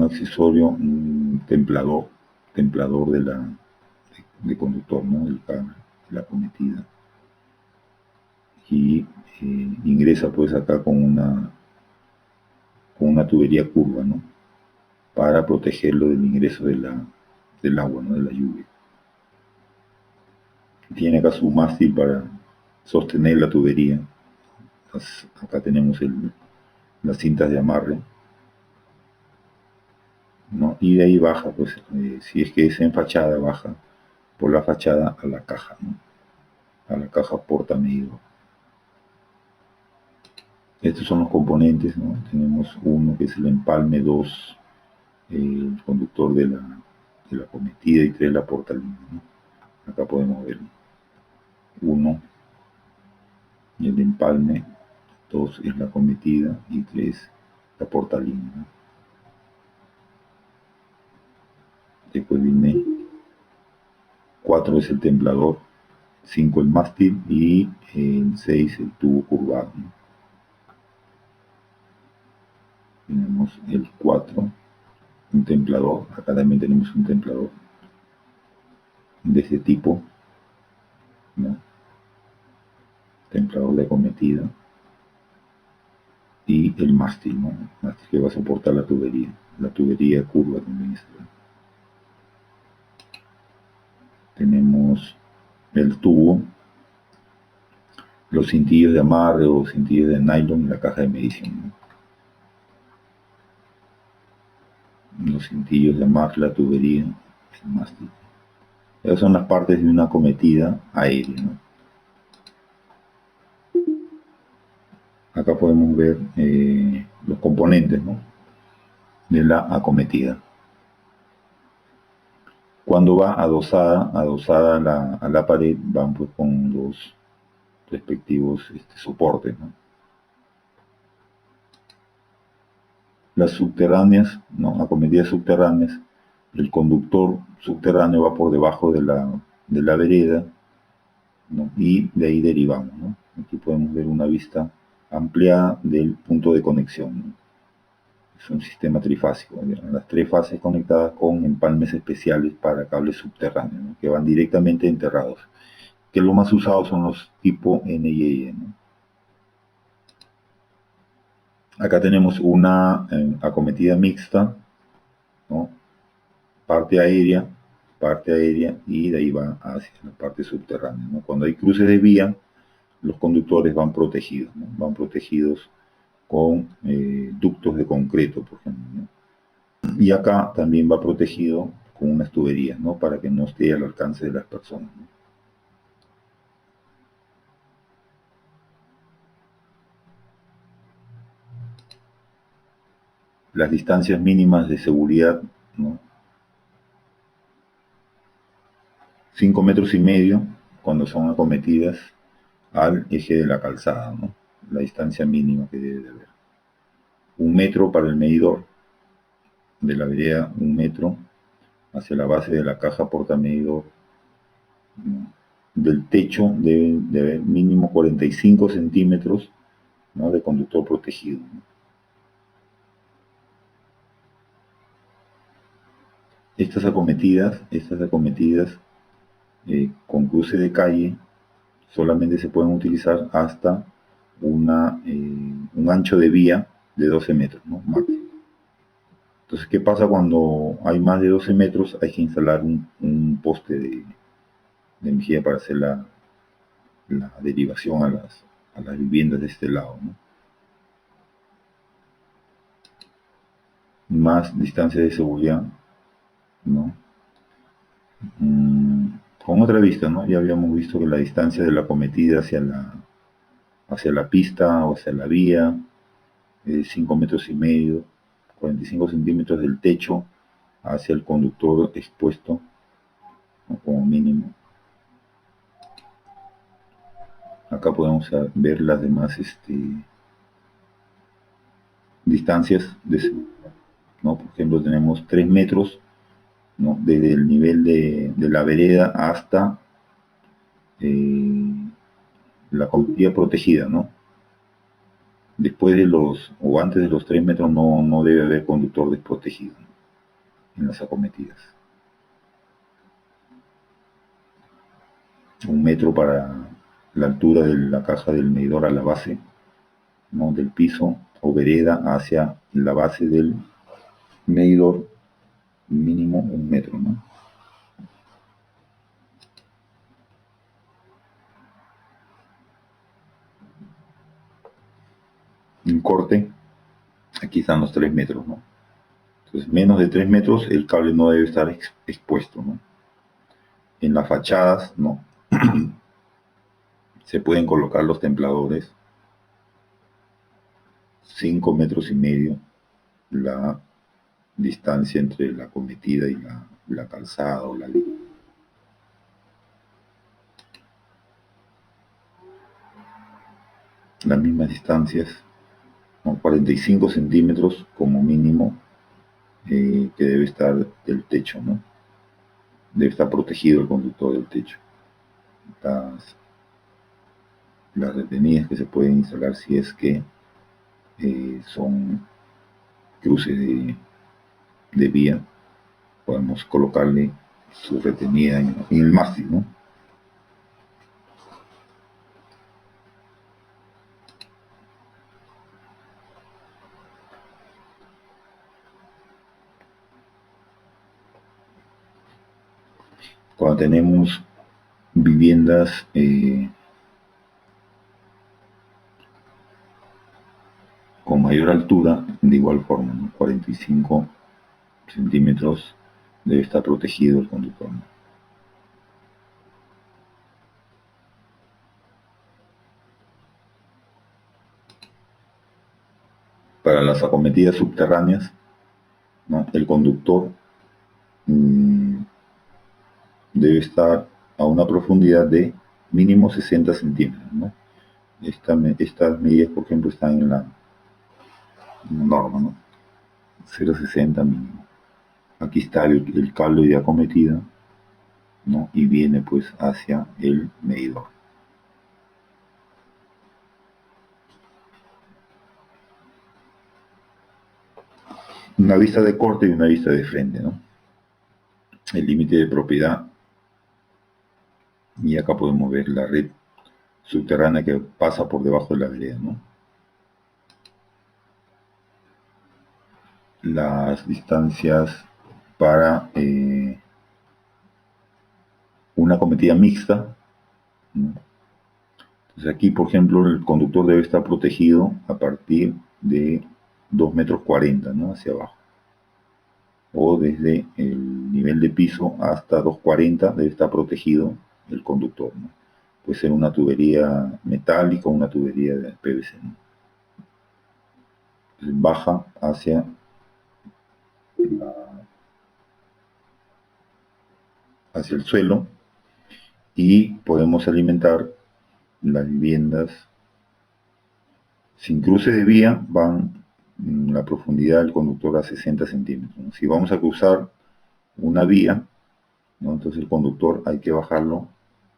accesorio, un templador de conductor, ¿no? Del cable, de la acometida. Y ingresa pues acá con una tubería curva, ¿no? Para protegerlo del ingreso del agua, ¿no? De la lluvia. Tiene acá su mástil para sostener la tubería. Acá tenemos las cintas de amarre, ¿no? Y de ahí baja, pues, si es que es en fachada, baja por la fachada a la caja, ¿no? a la caja portamedidor. Estos son los componentes, ¿no? Tenemos uno que es el empalme, dos el conductor de la cometida y tres la portalínea, ¿no? Acá podemos ver uno, el empalme, dos es la cometida y tres la portalínea, ¿no? Después viene 4 es el templador, 5 el mástil y el 6 el tubo curvado, ¿no? Tenemos el 4, un templador, acá también tenemos un templador de este tipo, ¿no? Templador de cometida y el mástil, ¿no? El mástil que va a soportar la tubería curva también está. Tenemos el tubo, los cintillos de amarre o cintillos de nylon y la caja de medición, ¿no? Los cintillos de amarre, la tubería, el mástil. Esas son las partes de una acometida aérea, ¿no? Acá podemos ver los componentes, ¿no?, de la acometida. Cuando va adosada a la pared, van pues con los respectivos soportes, ¿no? Las subterráneas, ¿no?, acometidas subterráneas, el conductor subterráneo va por debajo de la vereda, ¿no?, y de ahí derivamos, ¿no? Aquí podemos ver una vista ampliada del punto de conexión, ¿no? Es un sistema trifásico, ¿no? Las tres fases conectadas con empalmes especiales para cables subterráneos, ¿no?, que van directamente enterrados, que lo más usado son los tipo NIE, ¿no? Acá tenemos una acometida mixta, ¿no?, parte aérea, y de ahí va hacia la parte subterránea, ¿no? Cuando hay cruces de vía, los conductores van protegidos, ¿no? Van protegidos con ductos de concreto, por ejemplo, ¿no? Y acá también va protegido con unas tuberías, ¿no?, para que no esté al alcance de las personas, ¿no? Las distancias mínimas de seguridad, ¿no?, 5,5 metros cuando son acometidas al eje de la calzada, ¿no?, la distancia mínima que debe de haber. 1 metro para el medidor de la vereda, 1 metro hacia la base de la caja portamedidor, ¿no? Del techo debe de haber mínimo 45 centímetros, ¿no?, de conductor protegido, ¿no? Estas acometidas con cruce de calle solamente se pueden utilizar hasta un ancho de vía de 12 metros, ¿no?, máximo. Entonces, ¿qué pasa cuando hay más de 12 metros? Hay que instalar un poste de energía para hacer la derivación a las viviendas de este lado, ¿no? Más distancia de seguridad, ¿no? Con otra vista, ¿no? Ya habíamos visto que la distancia de la acometida hacia la pista o hacia la vía es 5,5 metros, 45 centímetros del techo hacia el conductor expuesto, ¿no?, como mínimo. Acá podemos ver las demás distancias de seguridad, ¿no? Por ejemplo, tenemos 3 metros, ¿no?, desde el nivel de la vereda hasta la cometida protegida, ¿no? Después o antes de los 3 metros no debe haber conductor desprotegido, ¿no?, en las acometidas. 1 metro para la altura de la caja del medidor a la base, ¿no?, del piso o vereda hacia la base del medidor, mínimo 1 metro, ¿no? Un corte, aquí están los 3 metros, ¿no? Entonces, menos de 3 metros el cable no debe estar expuesto, ¿no? En las fachadas, ¿no? se pueden colocar los templadores 5,5 metros la distancia entre la cometida y la calzada o la línea. Las mismas distancias, ¿no? 45 centímetros como mínimo, que debe estar del techo, ¿no? Debe estar protegido el conductor del techo. Las retenidas que se pueden instalar si es que son cruces de vía, podemos colocarle su retenida en el mástil, ¿no? Cuando tenemos viviendas con mayor altura, de igual forma, ¿no? 45 centímetros debe estar protegido el conductor, ¿no? Para las acometidas subterráneas, ¿no? El conductor debe estar a una profundidad de mínimo 60 centímetros, ¿no? Estas medidas, por ejemplo, están en la norma, ¿no? 0,60 mínimo. Aquí está el cable de acometida, ¿no? Y viene pues hacia el medidor. Una vista de corte y una vista de frente, ¿no? El límite de propiedad, y acá podemos ver la red subterránea que pasa por debajo de la vereda, ¿no? Las distancias para una acometida mixta, ¿no? Entonces aquí, por ejemplo, el conductor debe estar protegido a partir de 2,40 metros, ¿no? Hacia abajo. O desde el nivel de piso hasta 2,40 debe estar protegido el conductor, ¿no? Puede ser una tubería metálica o una tubería de PVC, ¿no? Entonces baja hacia el suelo y podemos alimentar las viviendas sin cruce de vía. Van la profundidad del conductor a 60 centímetros, ¿no? Si vamos a cruzar una vía, ¿no? Entonces el conductor hay que bajarlo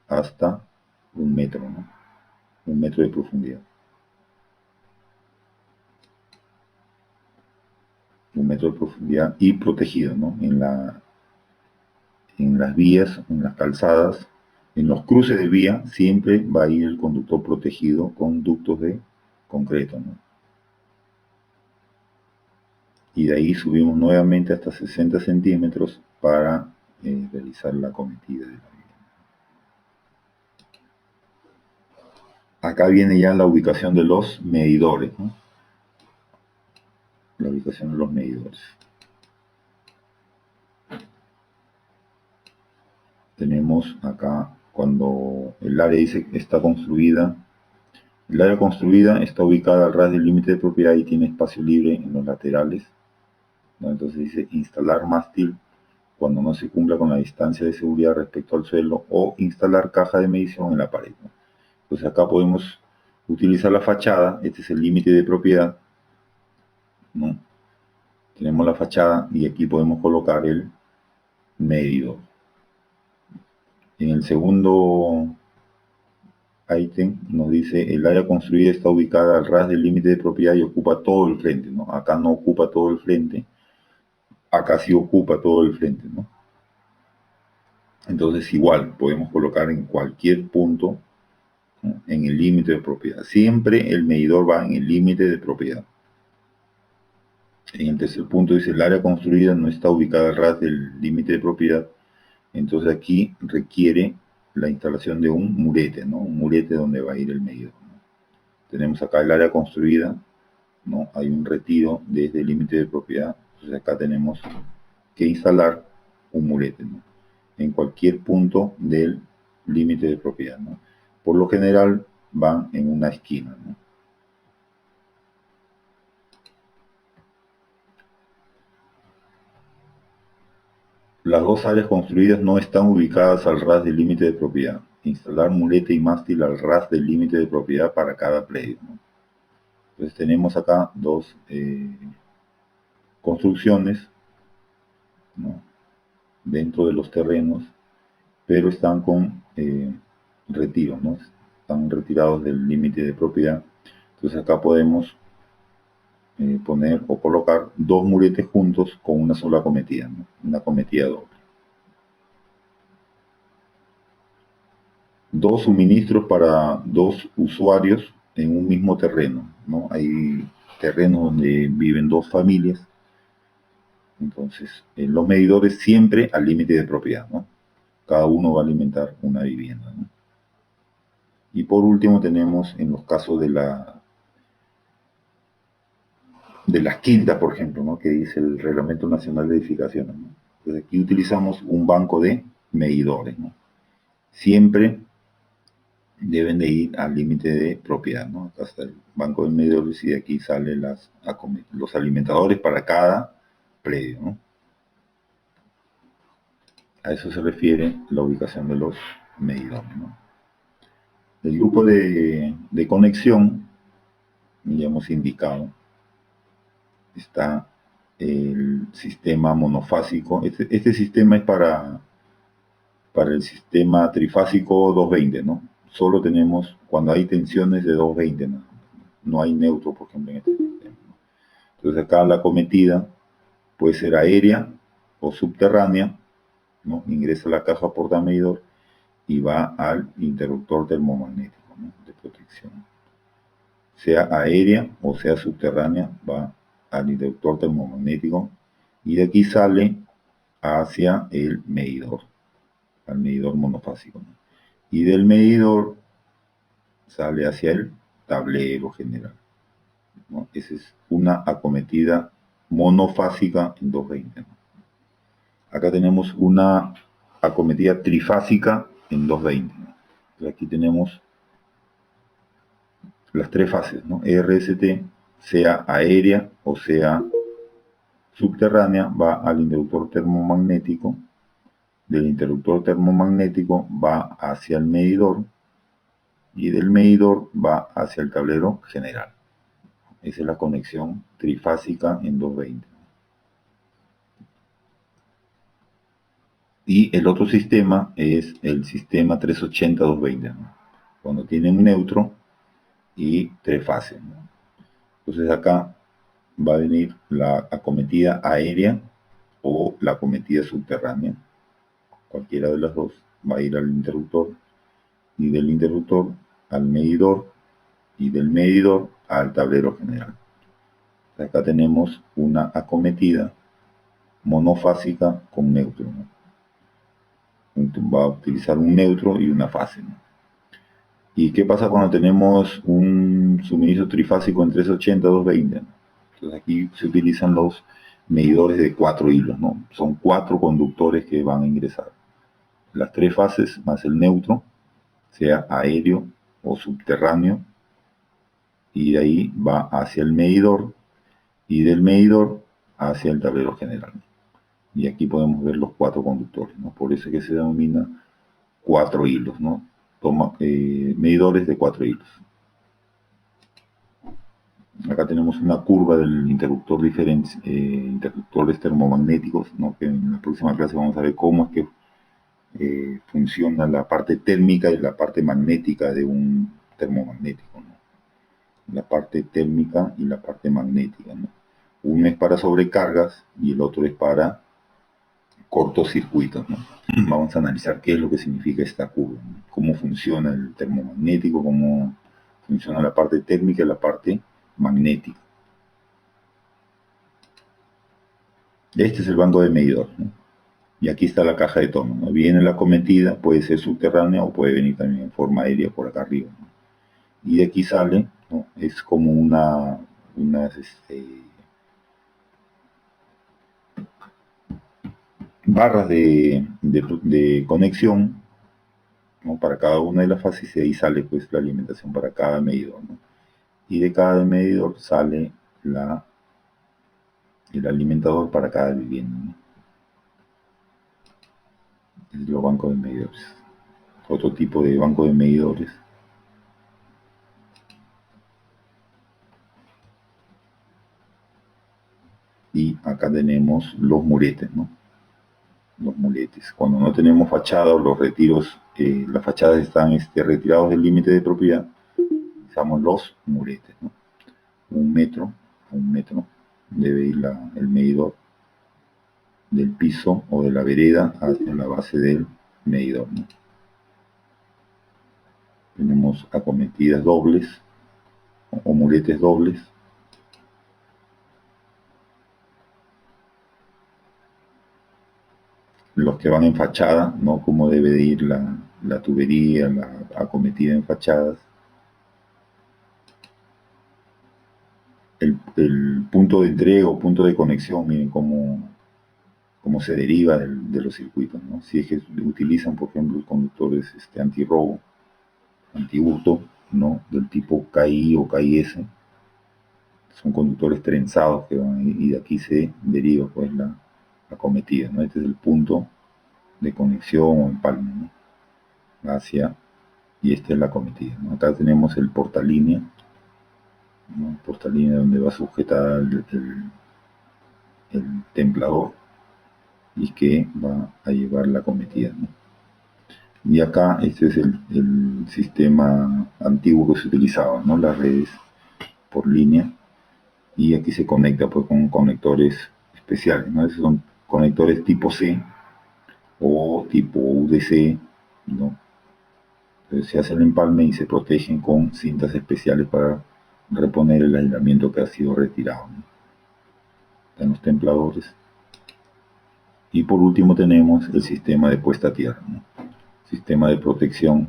hasta 1 metro, ¿no? 1 metro de profundidad. 1 metro de profundidad y protegido, ¿no? En las vías, en las calzadas, en los cruces de vía, siempre va a ir el conductor protegido con ductos de concreto, ¿no? Y de ahí subimos nuevamente hasta 60 centímetros para realizar la acometida de la vivienda. Acá viene ya la ubicación de los medidores, ¿no? La ubicación de los medidores. Tenemos acá, cuando el área dice que está construida, el área construida está ubicada al ras del límite de propiedad y tiene espacio libre en los laterales, ¿no? Entonces dice instalar mástil cuando no se cumpla con la distancia de seguridad respecto al suelo, o instalar caja de medición en la pared, ¿no? Entonces acá podemos utilizar la fachada. Este es el límite de propiedad, ¿no? Tenemos la fachada y aquí podemos colocar el medidor. En el segundo ítem nos dice: el área construida está ubicada al ras del límite de propiedad y ocupa todo el frente, ¿no? Acá no ocupa todo el frente, acá sí ocupa todo el frente, ¿no? Entonces igual podemos colocar en cualquier punto, ¿no? En el límite de propiedad. Siempre el medidor va en el límite de propiedad. En el tercer punto dice: el área construida no está ubicada al ras del límite de propiedad. Entonces aquí requiere la instalación de un murete, ¿no? Un murete donde va a ir el medidor, ¿no? Tenemos acá el área construida, ¿no? Hay un retiro desde el límite de propiedad. Entonces acá tenemos que instalar un murete, ¿no? En cualquier punto del límite de propiedad, ¿no? por lo general van en una esquina, ¿no? Las dos áreas construidas no están ubicadas al ras del límite de propiedad. Instalar muleta y mástil al ras del límite de propiedad para cada predio, ¿no? Entonces tenemos acá dos construcciones, ¿no?, dentro de los terrenos, pero están con retiro, ¿no? Están retirados del límite de propiedad. Entonces acá podemos poner o colocar dos muretes juntos con una sola acometida, ¿no? Una acometida doble. Dos suministros para dos usuarios en un mismo terreno, ¿no? Hay terrenos donde viven dos familias, entonces los medidores siempre al límite de propiedad, ¿no? Cada uno va a alimentar una vivienda, ¿no? Y por último tenemos en los casos de las quintas, por ejemplo, ¿no?, que dice el Reglamento Nacional de Edificaciones, ¿no? Entonces aquí utilizamos un banco de medidores, ¿no? Siempre deben de ir al límite de propiedad, ¿no? Acá está el banco de medidores y de aquí salen los alimentadores para cada predio, ¿no? A eso se refiere la ubicación de los medidores, ¿no? El grupo de conexión, ya hemos indicado, está el sistema monofásico. Este sistema es para el sistema trifásico 220, ¿no? Solo tenemos cuando hay tensiones de 220, ¿no? No hay neutro, por ejemplo, en este sistema, ¿no? Entonces acá la acometida puede ser aérea o subterránea, ¿no? Ingresa a la caja portamedidor y va al interruptor termomagnético, ¿no?, de protección. Sea aérea o sea subterránea, va al interruptor termomagnético y de aquí sale hacia el medidor, al medidor monofásico, ¿no? Y del medidor sale hacia el tablero general, ¿no? Esa es una acometida monofásica en 220, ¿no? Acá tenemos una acometida trifásica en 220, ¿no? Entonces aquí tenemos las tres fases, ¿no? RST, sea aérea o sea subterránea, va al interruptor termomagnético, del interruptor termomagnético va hacia el medidor y del medidor va hacia el tablero general. Esa es la conexión trifásica en 220. Y el otro sistema es el sistema 380-220, ¿no?, cuando tiene un neutro y tres fases, ¿no? Entonces acá va a venir la acometida aérea o la acometida subterránea. Cualquiera de las dos va a ir al interruptor y del interruptor al medidor y del medidor al tablero general. Acá tenemos una acometida monofásica con neutro, ¿no? Va a utilizar un neutro y una fase, ¿no? ¿Y qué pasa cuando tenemos un suministro trifásico en 380-220? Entonces aquí se utilizan los medidores de 4 hilos, ¿no? Son 4 conductores que van a ingresar. Las tres fases más el neutro, sea aéreo o subterráneo, y de ahí va hacia el medidor y del medidor hacia el tablero general. Y aquí podemos ver los 4 conductores, ¿no? Por eso es que se denomina 4 hilos, ¿no? Medidores de 4 hilos. Acá tenemos una curva del interruptor interruptores termomagnéticos, ¿no?, que en la próxima clase vamos a ver cómo es que funciona la parte térmica y la parte magnética de un termomagnético, ¿no? La parte térmica y la parte magnética, ¿no? Uno es para sobrecargas y el otro es para cortocircuitos, ¿no? Vamos a analizar qué es lo que significa esta curva, ¿no?, cómo funciona el termomagnético, cómo funciona la parte térmica y la parte magnética. Este es el banco de medidor, ¿no? Y aquí está la caja de tono, ¿no? Viene la acometida, puede ser subterránea o puede venir también en forma aérea por acá arriba, ¿no? Y de aquí sale, ¿no?, es como unas barras de conexión ¿no? Para cada una de las fases, y ahí sale pues la alimentación para cada medidor, ¿no? Y de cada medidor sale el alimentador para cada vivienda, ¿no? Es los bancos de medidores. Otro tipo de banco de medidores. Y acá tenemos los muretes, ¿no? Los muletes. Cuando no tenemos fachada o los retiros, las fachadas están retirados del límite de propiedad, usamos los muretes, ¿no? Un metro debe ir el medidor del piso o de la vereda hacia la base del medidor, ¿no? Tenemos acometidas dobles o muletes dobles. Los que van en fachada, ¿no? Como debe de ir la tubería, la acometida en fachadas. El punto de entrega o punto de conexión, miren cómo se deriva de los circuitos, ¿no? Si es que utilizan, por ejemplo, los conductores antirrobo, antihurto, ¿no? Del tipo KI o KIS, son conductores trenzados que van y de aquí se deriva pues la acometida, ¿no? Este es el punto de conexión o empalme, ¿no? Hacia, y esta es la acometida, ¿no? Acá tenemos el portalínea, ¿no? Portalínea donde va sujetada el templador y que va a llevar la acometida, ¿no? Y acá este es el sistema antiguo que se utilizaba, ¿no? Las redes por línea, y aquí se conecta pues con conectores especiales, ¿no? Esos son conectores tipo C o tipo UDC, ¿no? Entonces se hace el empalme y se protegen con cintas especiales para reponer el aislamiento que ha sido retirado, ¿no? Están los templadores. Y por último tenemos el sistema de puesta a tierra, ¿no? Sistema de protección,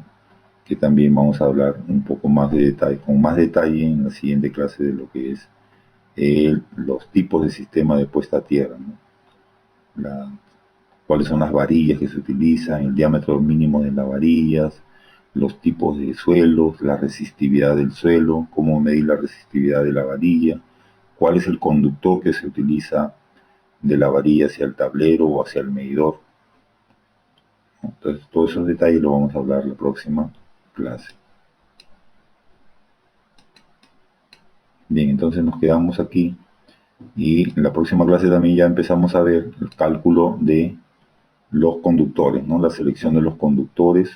que también vamos a hablar un poco más de detalle, con más detalle en la siguiente clase, de lo que es los tipos de sistema de puesta a tierra, ¿no? Cuáles son las varillas que se utilizan, el diámetro mínimo de las varillas, los tipos de suelos, la resistividad del suelo, cómo medir la resistividad de la varilla, cuál es el conductor que se utiliza de la varilla hacia el tablero o hacia el medidor. Entonces, todos esos detalles los vamos a hablar la próxima clase. Bien, entonces nos quedamos aquí, y en la próxima clase también ya empezamos a ver el cálculo de los conductores, ¿no? La selección de los conductores,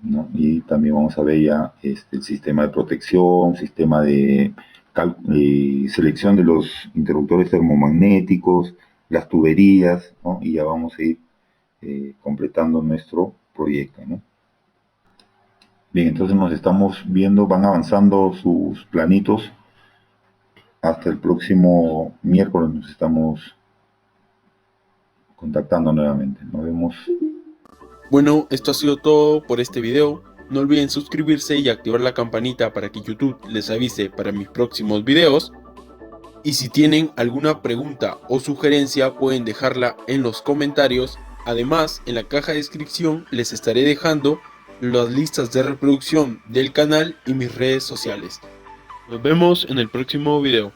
¿no? Y también vamos a ver ya el sistema de protección, sistema de selección de los interruptores termomagnéticos, las tuberías, ¿no? Y ya vamos a ir completando nuestro proyecto, ¿no? Bien, entonces nos estamos viendo, van avanzando sus planitos. Hasta el próximo miércoles nos estamos contactando nuevamente. Nos vemos. Bueno, esto ha sido todo por este video. No olviden suscribirse y activar la campanita para que YouTube les avise para mis próximos videos. Y si tienen alguna pregunta o sugerencia, pueden dejarla en los comentarios. Además, en la caja de descripción les estaré dejando las listas de reproducción del canal y mis redes sociales. Nos vemos en el próximo video.